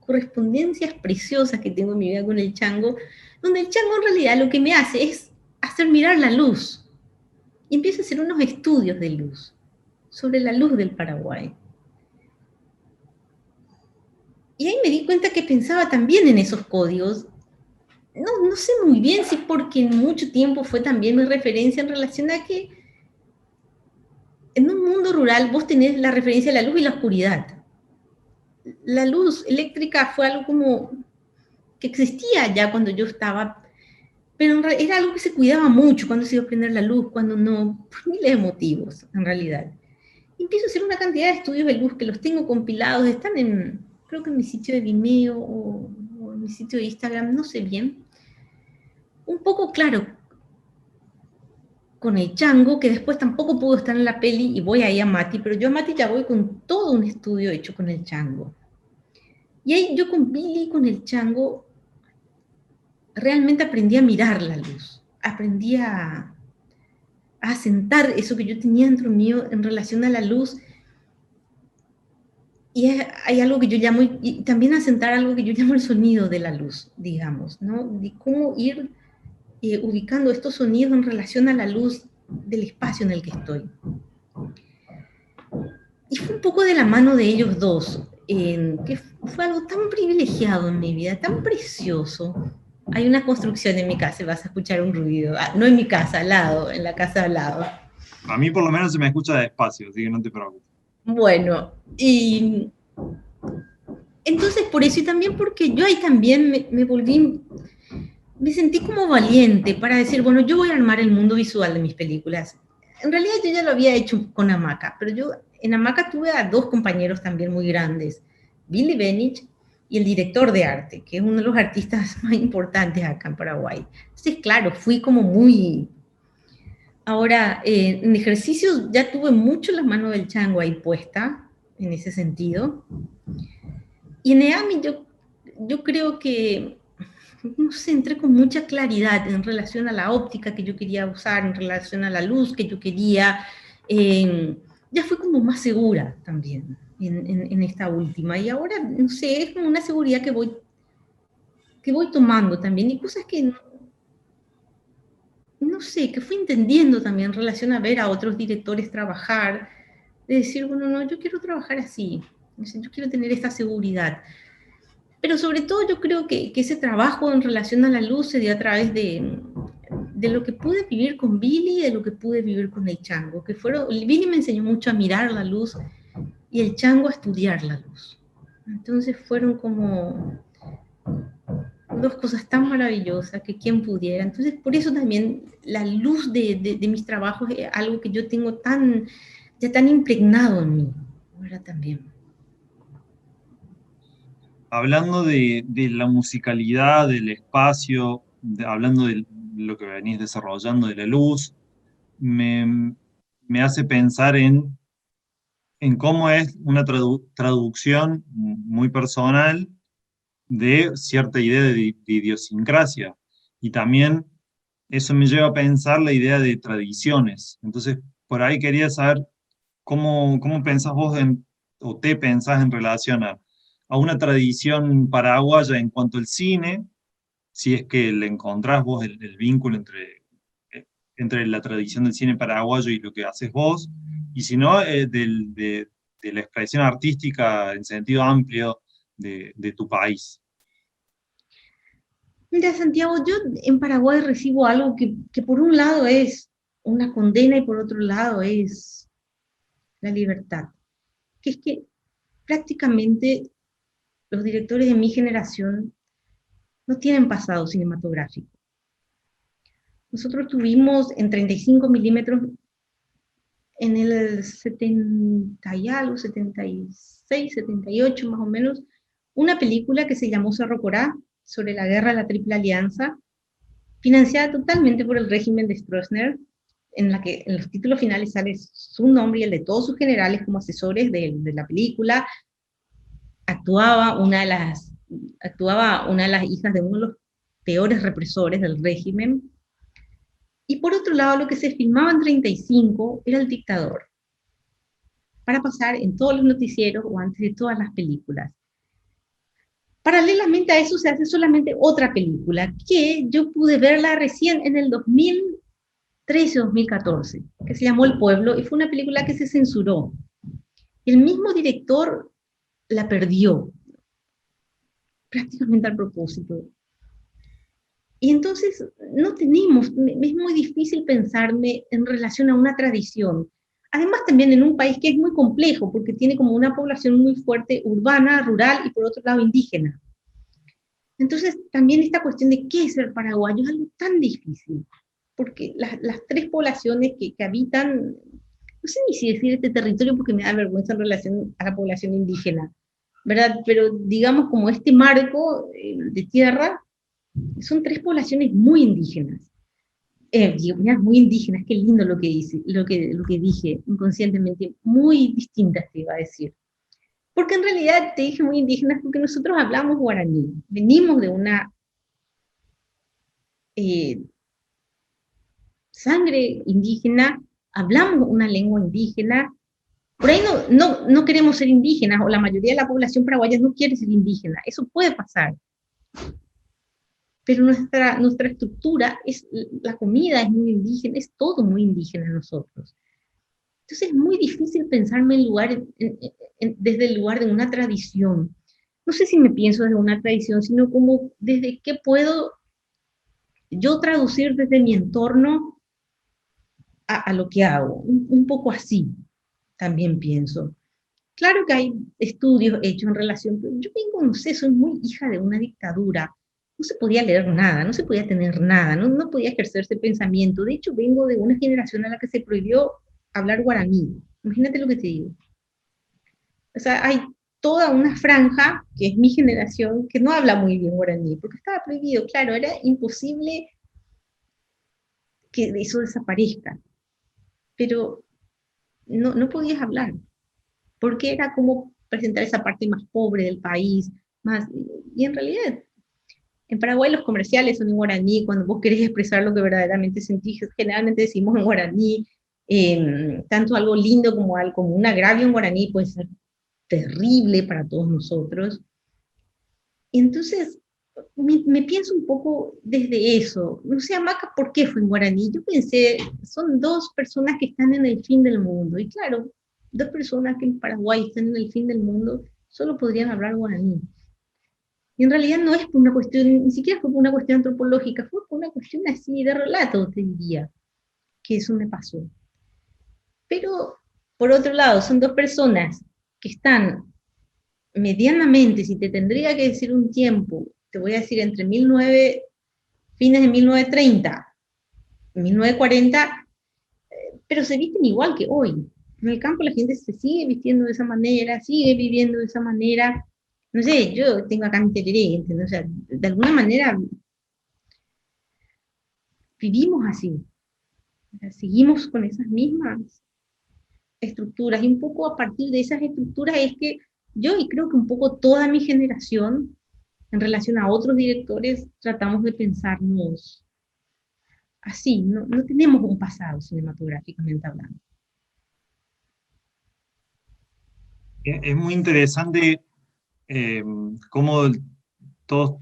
correspondencias preciosas que tengo en mi vida con el chango, donde el chango en realidad lo que me hace es hacer mirar la luz. Y empiezo a hacer unos estudios de luz, sobre la luz del Paraguay. Y ahí me di cuenta que pensaba también en esos códigos. No sé muy bien si porque en mucho tiempo fue también mi referencia en relación a que en un mundo rural vos tenés la referencia de la luz y la oscuridad. La luz eléctrica fue algo como que existía ya cuando yo estaba, pero era algo que se cuidaba mucho, cuando se iba a prender la luz, cuando no, por miles de motivos, en realidad. Y empiezo a hacer una cantidad de estudios de luz que los tengo compilados, están en, creo que en mi sitio de Vimeo o en mi sitio de Instagram, no sé bien. Un poco claro, con el chango, que después tampoco pudo estar en la peli, y voy ahí a Mati, pero yo a Mati ya voy con todo un estudio hecho con el chango. Y ahí yo con Billy, con el chango, realmente aprendí a mirar la luz, aprendí a asentar eso que yo tenía dentro mío en relación a la luz, y hay algo que yo llamo, y también asentar algo que yo llamo el sonido de la luz, digamos, ¿no? De cómo ir ubicando estos sonidos en relación a la luz del espacio en el que estoy. Y fue un poco de la mano de ellos dos, que fue algo tan privilegiado en mi vida, tan precioso. Hay una construcción en mi casa y vas a escuchar un ruido. Ah, no en mi casa, al lado, en la casa al lado. A mí por lo menos se me escucha despacio, así que no te preocupes. Bueno, y entonces por eso y también porque yo ahí también me volví, me sentí como valiente para decir, bueno, yo voy a armar el mundo visual de mis películas. En realidad yo ya lo había hecho con Hamaca, pero yo en Hamaca tuve a dos compañeros también muy grandes, Billy Benich y el director de arte, que es uno de los artistas más importantes acá en Paraguay. Entonces, claro, fui como muy... Ahora, en ejercicios ya tuve mucho la mano del chango ahí puesta, en ese sentido. Y en EAMI yo creo que no sé, entré con mucha claridad en relación a la óptica que yo quería usar, en relación a la luz que yo quería. Ya fui como más segura también en esta última. Y ahora, no sé, es como una seguridad que voy tomando también. Y cosas que, no sé, que fui entendiendo también en relación a ver a otros directores trabajar. De decir, bueno, no, yo quiero trabajar así. Yo quiero tener esta seguridad. Pero sobre todo yo creo que ese trabajo en relación a la luz se dio a través de lo que pude vivir con Billy y de lo que pude vivir con el chango, que fueron, Billy me enseñó mucho a mirar la luz y el chango a estudiar la luz. Entonces fueron como dos cosas tan maravillosas que quien pudiera. Entonces por eso también la luz de mis trabajos es algo que yo tengo ya tan impregnado en mí, ¿verdad? También. Hablando de la musicalidad, del espacio, hablando de lo que venís desarrollando de la luz, me hace pensar en cómo es una traducción muy personal de cierta idea de idiosincrasia. Y también eso me lleva a pensar la idea de tradiciones. Entonces, por ahí quería saber cómo pensás vos o te pensás en relación a una tradición paraguaya en cuanto al cine, si es que le encontrás vos el vínculo entre la tradición del cine paraguayo y lo que haces vos, y si no, de la expresión artística en sentido amplio de tu país. Mira, Santiago, yo en Paraguay recibo algo que por un lado es una condena y por otro lado es la libertad, que es que prácticamente los directores de mi generación no tienen pasado cinematográfico. Nosotros tuvimos en 35 milímetros en el 70 y algo, 76, 78 más o menos, una película que se llamó Cerro Corá, sobre la guerra de la Triple Alianza, financiada totalmente por el régimen de Stroessner, en la que en los títulos finales sale su nombre y el de todos sus generales como asesores de la película. Actuaba actuaba una de las hijas de uno de los peores represores del régimen. Y por otro lado, lo que se filmaba en 35 era el dictador, para pasar en todos los noticieros o antes de todas las películas. Paralelamente a eso se hace solamente otra película, que yo pude verla recién en el 2013-2014, que se llamó El Pueblo, y fue una película que se censuró. El mismo director la perdió, prácticamente al propósito. Y entonces no tenemos, es muy difícil pensarme en relación a una tradición. Además también en un país que es muy complejo, porque tiene como una población muy fuerte urbana, rural y por otro lado indígena. Entonces también esta cuestión de qué es ser paraguayo es algo tan difícil, porque las tres poblaciones que habitan, no sé ni si decir este territorio porque me da vergüenza en relación a la población indígena, ¿verdad? Pero digamos como este marco de tierra, son tres poblaciones muy indígenas. Mirá, muy indígenas, qué lindo lo que dice, lo que dije inconscientemente, muy distintas te iba a decir. Porque en realidad te dije muy indígenas porque nosotros hablamos guaraní, venimos de una eh, sangre indígena, hablamos una lengua indígena, por ahí no queremos ser indígenas, o la mayoría de la población paraguaya no quiere ser indígena, eso puede pasar. Pero nuestra estructura, la comida es muy indígena, es todo muy indígena en nosotros. Entonces es muy difícil pensarme desde el lugar de una tradición. No sé si me pienso desde una tradición, sino como desde qué puedo yo traducir desde mi entorno a lo que hago. Un poco así también pienso. Claro que hay estudios hechos en relación, pero yo vengo, no sé, soy muy hija de una dictadura. No se podía leer nada, no se podía tener nada, no podía ejercerse pensamiento. De hecho, vengo de una generación a la que se prohibió hablar guaraní. Imagínate lo que te digo. O sea, hay toda una franja, que es mi generación, que no habla muy bien guaraní, porque estaba prohibido. Claro, era imposible que eso desaparezca, pero no podías hablar, porque era como presentar esa parte más pobre del país, y en realidad, en Paraguay los comerciales son en guaraní, cuando vos querés expresar lo que verdaderamente sentís, generalmente decimos en guaraní, tanto algo lindo como un agravio en guaraní puede ser terrible para todos nosotros. Y entonces, me pienso un poco desde eso. No sé, Maca, ¿por qué fue en guaraní? Yo pensé, son dos personas que están en el fin del mundo. Y claro, dos personas que en Paraguay están en el fin del mundo solo podrían hablar guaraní. Y en realidad no es por una cuestión, ni siquiera fue por una cuestión antropológica, fue por una cuestión así de relato, te diría, que eso me pasó. Pero, por otro lado, son dos personas que están medianamente, si te tendría que decir un tiempo, te voy a decir entre fines de 1930, 1940, pero se visten igual que hoy. En el campo la gente se sigue vistiendo de esa manera, sigue viviendo de esa manera. No sé, yo tengo acá mi tereré, ¿entendés? O sea, de alguna manera vivimos así. O sea, seguimos con esas mismas estructuras y un poco a partir de esas estructuras es que yo y creo que un poco toda mi generación en relación a otros directores tratamos de pensarnos así, no tenemos un pasado cinematográficamente hablando. Es muy interesante cómo todos,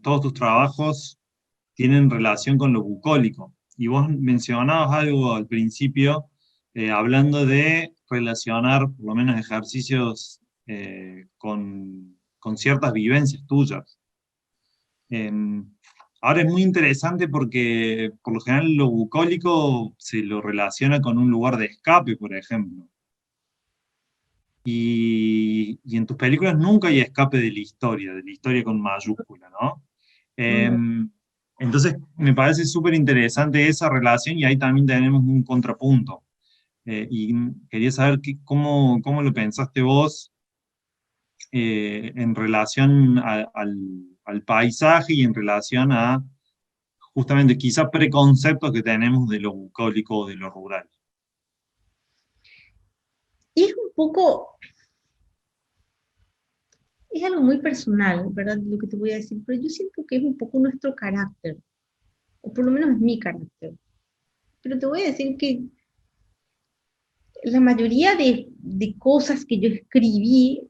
todos tus trabajos tienen relación con lo bucólico. Y vos mencionabas algo al principio, hablando de relacionar por lo menos ejercicios con ciertas vivencias tuyas. Ahora es muy interesante porque por lo general lo bucólico se lo relaciona con un lugar de escape, por ejemplo. Y en tus películas nunca hay escape de la historia con mayúscula, ¿no? No. Entonces me parece súper interesante esa relación y ahí también tenemos un contrapunto. Y quería saber cómo lo pensaste vos en relación al paisaje y en relación a justamente quizá preconceptos que tenemos de lo bucólico o de lo rural. Y es un poco, es algo muy personal, ¿verdad? Lo que te voy a decir, pero yo siento que es un poco nuestro carácter, o por lo menos es mi carácter. Pero te voy a decir que la mayoría de cosas que yo escribí,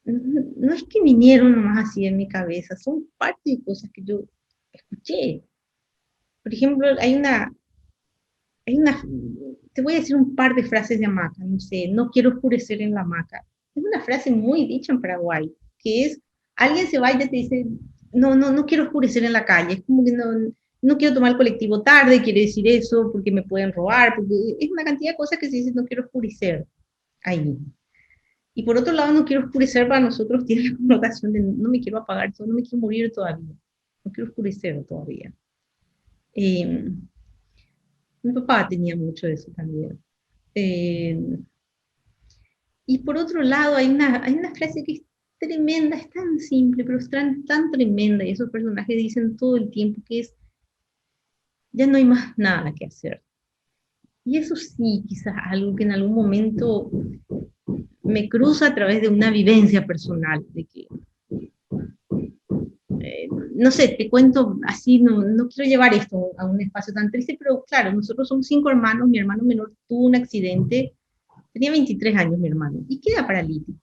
no es que vinieron nomás así en mi cabeza, son parte de cosas que yo escuché. Por ejemplo, hay una, te voy a decir un par de frases de hamaca, no sé, no quiero oscurecer en la hamaca. Es una frase muy dicha en Paraguay, que es, alguien se va y te dice, no quiero oscurecer en la calle, es como que no quiero tomar el colectivo tarde, quiere decir eso, porque me pueden robar, porque es una cantidad de cosas que se dice, no quiero oscurecer ahí. Y por otro lado, no quiero oscurecer para nosotros tiene la connotación de no me quiero apagar, no me quiero morir todavía, no quiero oscurecer todavía. Eh, Mi papá tenía mucho de eso también. Eh, y por otro lado, hay una frase que es tremenda, es tan simple, pero es tan tremenda, y esos personajes dicen todo el tiempo que es, ya no hay más nada que hacer. Y eso sí, quizás algo que en algún momento me cruza a través de una vivencia personal, de que, no sé, te cuento así, no quiero llevar esto a un espacio tan triste, pero claro, nosotros somos 5 hermanos, mi hermano menor tuvo un accidente, tenía 23 años mi hermano, y queda paralítico.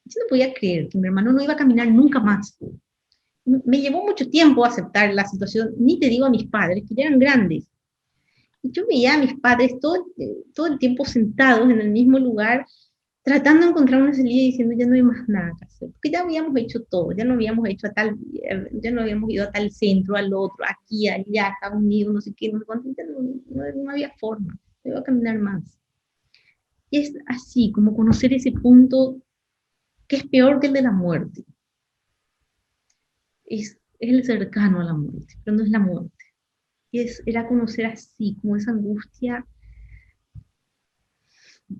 Yo no podía creer que mi hermano no iba a caminar nunca más. Me llevó mucho tiempo aceptar la situación, ni te digo a mis padres, que ya eran grandes. Y yo veía a mis padres todo el tiempo sentados en el mismo lugar, tratando de encontrar una salida y diciendo ya no hay más nada que hacer, porque ya habíamos hecho todo, ya no habíamos hecho ya no habíamos ido a tal centro, al otro, aquí, allá, Estados Unidos, no sé qué, no sé cuánto, no había forma, no iba a caminar más. Y es así, como conocer ese punto que es peor que el de la muerte. Es el cercano a la muerte, pero no es la muerte. Era conocer así, como esa angustia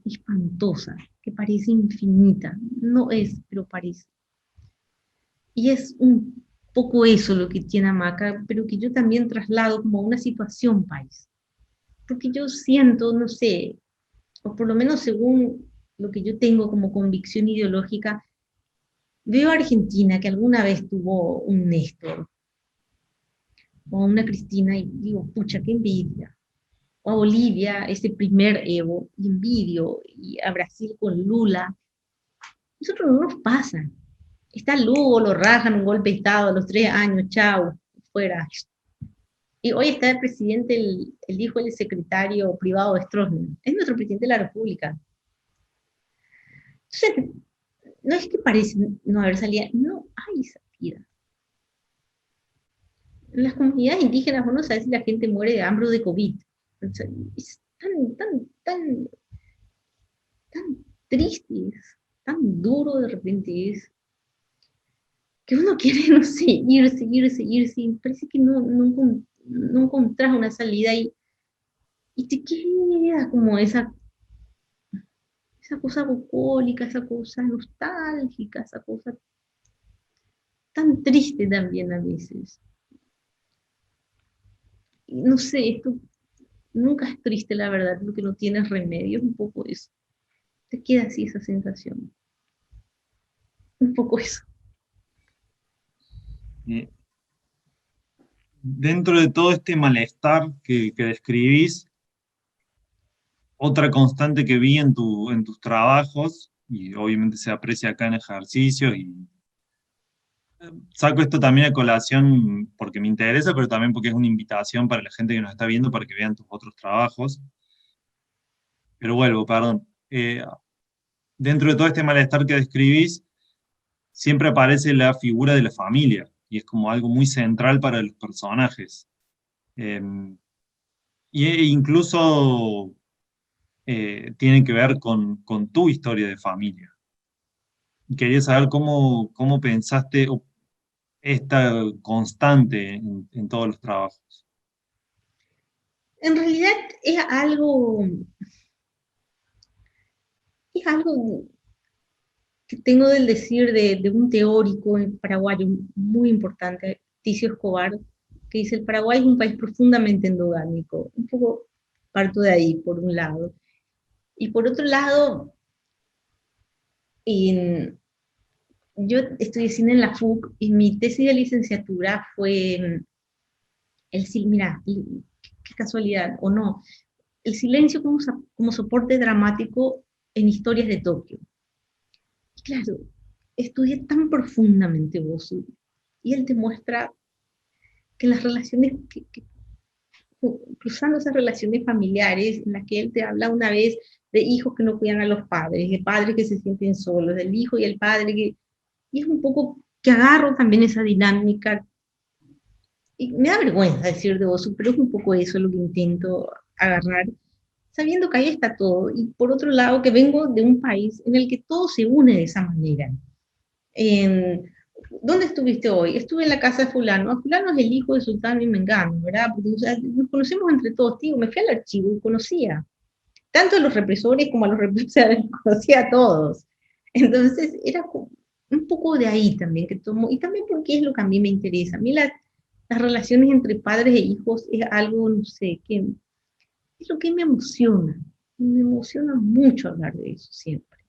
espantosa, que parece infinita. No es, pero parece. Y es un poco eso lo que tiene Hamaca, pero que yo también traslado como a una situación país. Porque yo siento, no sé, o por lo menos según lo que yo tengo como convicción ideológica, veo a Argentina que alguna vez tuvo un Néstor o a una Cristina y digo, pucha, qué envidia. O a Bolivia, ese primer Evo, y envidio, y a Brasil con Lula. Nosotros no nos pasa. Está Lugo, lo rajan, un golpe de Estado a los 3 años, chau, fuera. Y hoy está el presidente, el hijo del secretario privado de Stroessner. Es nuestro presidente de la República. Entonces, no es que parece no haber salida, no hay salida. En las comunidades indígenas, uno sabe si la gente muere de hambre o de COVID. O sea, es tan triste, tan duro de repente es, que uno quiere, no sé, irse, y parece que no encontrás una salida y te queda como esa cosa bucólica, esa cosa nostálgica, esa cosa tan triste también a veces. No sé, esto nunca es triste, la verdad, lo que no tienes remedio, es un poco eso. Te queda así esa sensación. Un poco eso. Eh, Dentro de todo este malestar que describís, otra constante que vi en tus trabajos, y obviamente se aprecia acá en ejercicios, y saco esto también a colación porque me interesa, pero también porque es una invitación para la gente que nos está viendo para que vean tus otros trabajos. Pero vuelvo, perdón. Dentro de todo este malestar que describís, siempre aparece la figura de la familia. y es como algo muy central para los personajes. Incluso tiene que ver con tu historia de familia. Quería saber cómo pensaste esta constante en todos los trabajos. En realidad es algo que tengo del decir de un teórico paraguayo muy importante, Ticio Escobar, que dice: el Paraguay es un país profundamente endogámico. Un poco parto de ahí, por un lado. Y por otro lado, yo estudié cine en la FUC y mi tesis de licenciatura fue mira, qué casualidad, o no, el silencio como soporte dramático en historias de Tokio. Y claro, estudié tan profundamente Bosu, y él te muestra que las relaciones, cruzando esas relaciones familiares, en las que él te habla una vez de hijos que no cuidan a los padres, de padres que se sienten solos, del hijo y el padre, y es un poco que agarro también esa dinámica, y me da vergüenza decir de Bosu, pero es un poco eso lo que intento agarrar, sabiendo que ahí está todo, y por otro lado que vengo de un país en el que todo se une de esa manera. ¿Dónde estuviste hoy? Estuve en la casa de fulano. Fulano es el hijo de Sultano y Mengano, ¿verdad? Porque, o sea, nos conocemos entre todos, tío. Me fui al archivo y conocía tanto a los represores como a los represores, conocía a todos. Entonces era un poco de ahí también que tomo, y también porque es lo que a mí me interesa. A mí las relaciones entre padres e hijos es algo, no sé, que es lo que me emociona. Me emociona mucho hablar de eso siempre.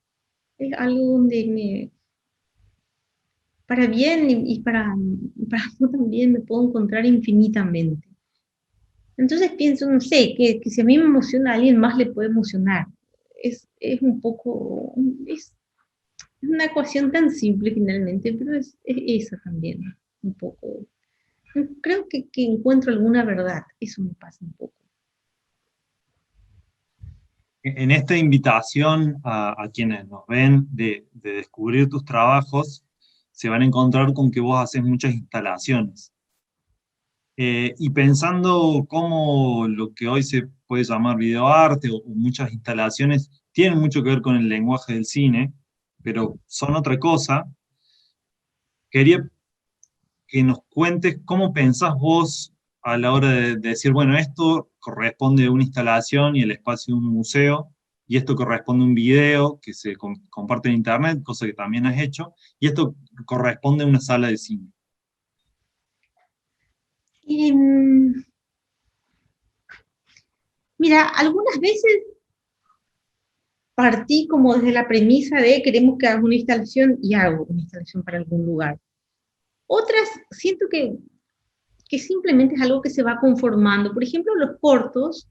Es algo donde para bien y para no también me puedo encontrar infinitamente. Entonces pienso, no sé, que si a mí me emociona a alguien más le puede emocionar. Es un poco, es una ecuación tan simple finalmente, pero es esa también, un poco. Creo que encuentro alguna verdad, eso me pasa un poco. En esta invitación a quienes nos ven de descubrir tus trabajos, se van a encontrar con que vos haces muchas instalaciones. Y pensando cómo lo que hoy se puede llamar videoarte o muchas instalaciones tienen mucho que ver con el lenguaje del cine, pero son otra cosa, quería que nos cuentes cómo pensás vos a la hora de decir, bueno, esto corresponde a una instalación y el espacio de un museo, y esto corresponde a un video que se comparte en internet, cosa que también has hecho, y esto corresponde a una sala de cine. Mira, algunas veces partí como desde la premisa de queremos que hagas una instalación y hago una instalación para algún lugar. Otras siento que simplemente es algo que se va conformando. Por ejemplo, los cortos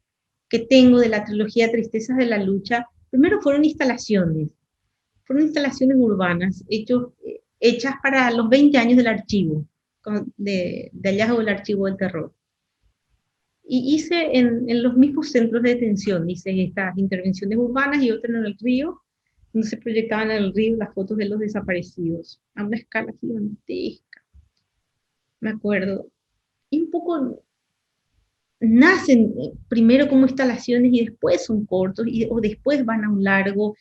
que tengo de la trilogía Tristezas de la Lucha, primero fueron instalaciones urbanas hechas para los 20 años del archivo, de hallazgo del archivo del terror. Y hice en los mismos centros de detención, hice estas intervenciones urbanas y otras en el río, donde se proyectaban en el río las fotos de los desaparecidos, a una escala gigantesca, me acuerdo. Y un poco nacen primero como instalaciones y después son cortos, o después van a un largo.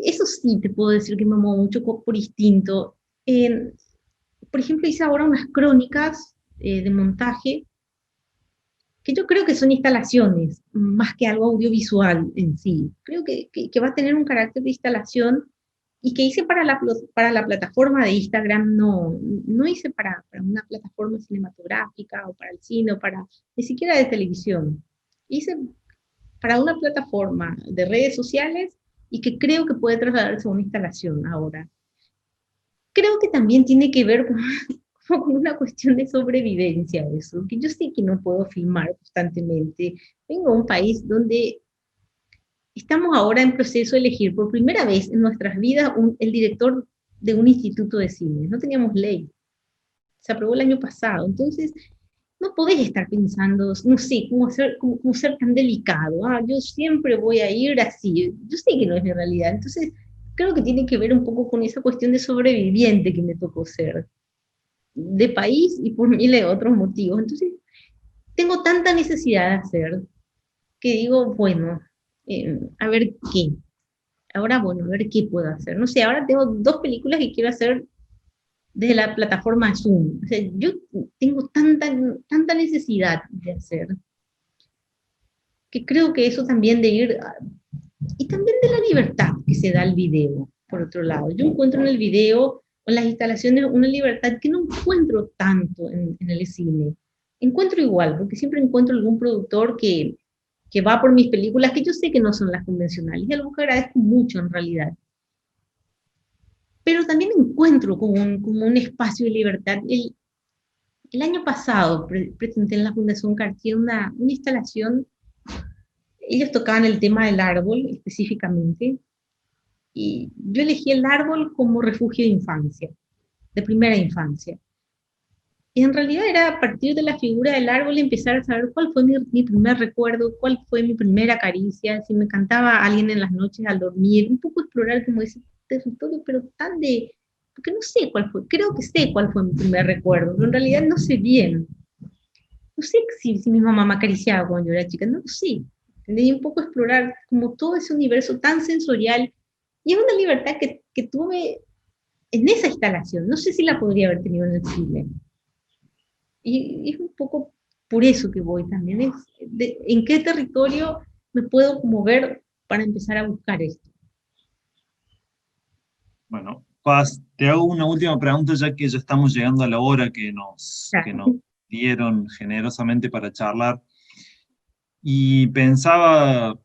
Eso sí te puedo decir que me muevo mucho por instinto. Por ejemplo, hice ahora unas crónicas de montaje que yo creo que son instalaciones, más que algo audiovisual en sí. Creo que va a tener un carácter de instalación y que hice para la plataforma de Instagram, no hice para una plataforma cinematográfica o para el cine o ni siquiera de televisión. Hice para una plataforma de redes sociales y que creo que puede trasladarse a una instalación ahora. Creo que también tiene que ver con una cuestión de sobrevivencia eso, que yo sé que no puedo filmar constantemente. Vengo a un país donde estamos ahora en proceso de elegir por primera vez en nuestras vidas el director de un instituto de cine. No teníamos ley. Se aprobó el año pasado. Entonces, no podés estar pensando, no sé, cómo ser tan delicado. Yo siempre voy a ir así. Yo sé que no es mi realidad. Entonces, creo que tiene que ver un poco con esa cuestión de sobreviviente que me tocó ser. de país y por miles de otros motivos. Entonces, tengo tanta necesidad de hacer que digo, bueno, a ver qué. Ahora, bueno, a ver qué puedo hacer. No sé, ahora tengo 2 películas que quiero hacer desde la plataforma Zoom. O sea, yo tengo tanta necesidad de hacer que creo que eso también de ir, y también de la libertad que se da el video, por otro lado. Yo encuentro en el video o en las instalaciones una libertad que no encuentro tanto en el cine. Encuentro igual, porque siempre encuentro algún productor que va por mis películas que yo sé que no son las convencionales, y algo que agradezco mucho en realidad. Pero también encuentro como un espacio de libertad. El año pasado presenté en la Fundación Cartier una instalación. Ellos tocaban el tema del árbol específicamente, y yo elegí el árbol como refugio de infancia, de primera infancia. Y en realidad era a partir de la figura del árbol empezar a saber cuál fue mi primer recuerdo, cuál fue mi primera caricia, si me cantaba alguien en las noches al dormir, un poco explorar como ese territorio, pero tan de, porque no sé cuál fue, creo que sé cuál fue mi primer recuerdo, pero en realidad no sé bien. No sé si mi mamá me acariciaba cuando yo era chica, no lo sé. Y un poco explorar como todo ese universo tan sensorial, y es una libertad que tuve en esa instalación. No sé si la podría haber tenido en el cine. Y es un poco por eso que voy también. ¿En qué territorio me puedo mover para empezar a buscar esto? Bueno, Paz, te hago una última pregunta ya que ya estamos llegando a la hora que nos dieron generosamente para charlar. Y pensaba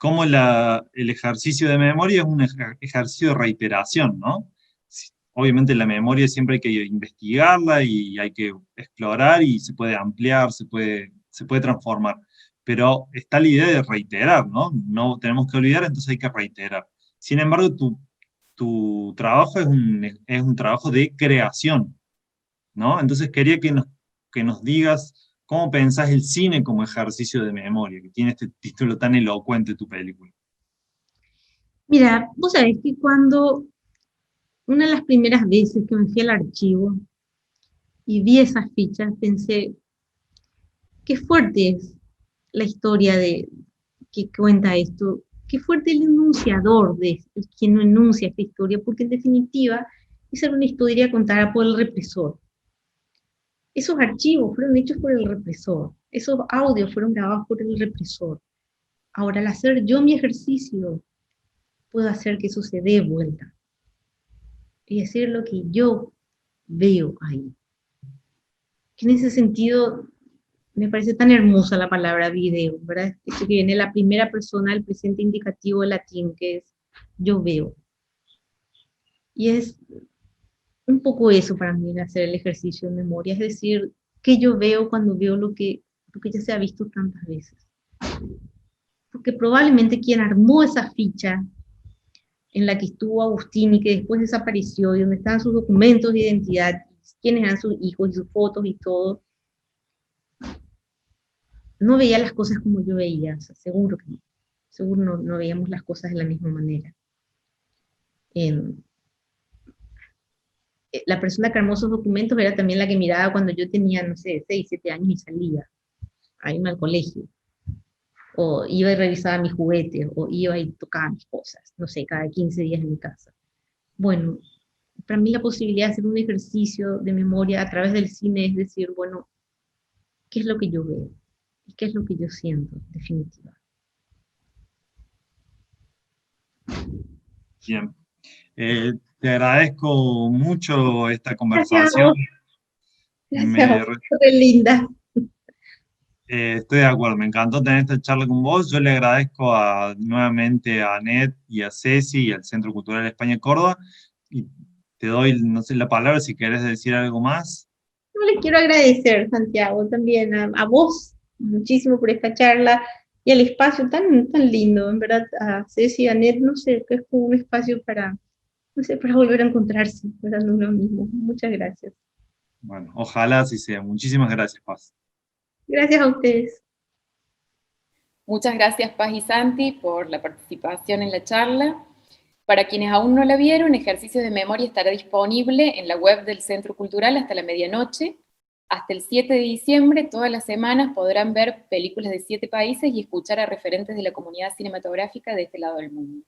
cómo el ejercicio de memoria es un ejercicio de reiteración, ¿no? Obviamente la memoria siempre hay que investigarla y hay que explorar y se puede ampliar, se puede transformar. Pero está la idea de reiterar, ¿no? No tenemos que olvidar, entonces hay que reiterar. Sin embargo, tu trabajo es un trabajo de creación, ¿no? Entonces quería que nos digas cómo pensás el cine como ejercicio de memoria, que tiene este título tan elocuente tu película. Mira, vos sabés que cuando una de las primeras veces que me fui al archivo y vi esas fichas, pensé, qué fuerte es la historia que cuenta esto, qué fuerte el enunciador de quien no enuncia esta historia, porque en definitiva esa era una historia contada por el represor. Esos archivos fueron hechos por el represor, esos audios fueron grabados por el represor. Ahora, al hacer yo mi ejercicio, puedo hacer que eso se dé vuelta y decir lo que yo veo ahí. Que en ese sentido me parece tan hermosa la palabra video, ¿verdad? Esto que viene la primera persona del presente indicativo latín, que es yo veo. Y es un poco eso para mí, hacer el ejercicio de memoria, es decir, que yo veo cuando veo lo que ya se ha visto tantas veces. Porque probablemente quien armó esa ficha en la que estuvo Agustín y que después desapareció, y donde estaban sus documentos de identidad, quiénes eran sus hijos y sus fotos y todo, no veía las cosas como yo veía, o sea, seguro que no. Seguro no veíamos las cosas de la misma manera. La persona que armó esos documentos era también la que miraba cuando yo tenía, no sé, 6, 7 años y salía a irme al colegio. O iba y revisaba mis juguetes, o iba y tocaba mis cosas, no sé, cada 15 días en mi casa. Bueno, para mí la posibilidad de hacer un ejercicio de memoria a través del cine es decir, bueno, ¿qué es lo que yo veo? ¿Y qué es lo que yo siento, en definitiva? Bien. Te agradezco mucho esta Gracias a conversación. vos, gracias a Me, vos, qué linda. estoy de acuerdo, me encantó tener esta charla con vos. Yo le agradezco nuevamente a Anet y a Ceci y al Centro Cultural España Córdoba. Y te doy, no sé, la palabra si querés decir algo más. Yo les quiero agradecer, Santiago, también a vos muchísimo por esta charla y al espacio tan lindo, en verdad, a Ceci y a Net, no sé, que es como un espacio para, no sé, para volver a encontrarse, ¿verdad? No lo mismo. Muchas gracias. Bueno, ojalá así sea. Muchísimas gracias, Paz. Gracias a ustedes. Muchas gracias, Paz y Santi, por la participación en la charla. Para quienes aún no la vieron, Ejercicios de Memoria estará disponible en la web del Centro Cultural hasta la medianoche. Hasta el 7 de diciembre, todas las semanas podrán ver películas de 7 países y escuchar a referentes de la comunidad cinematográfica de este lado del mundo.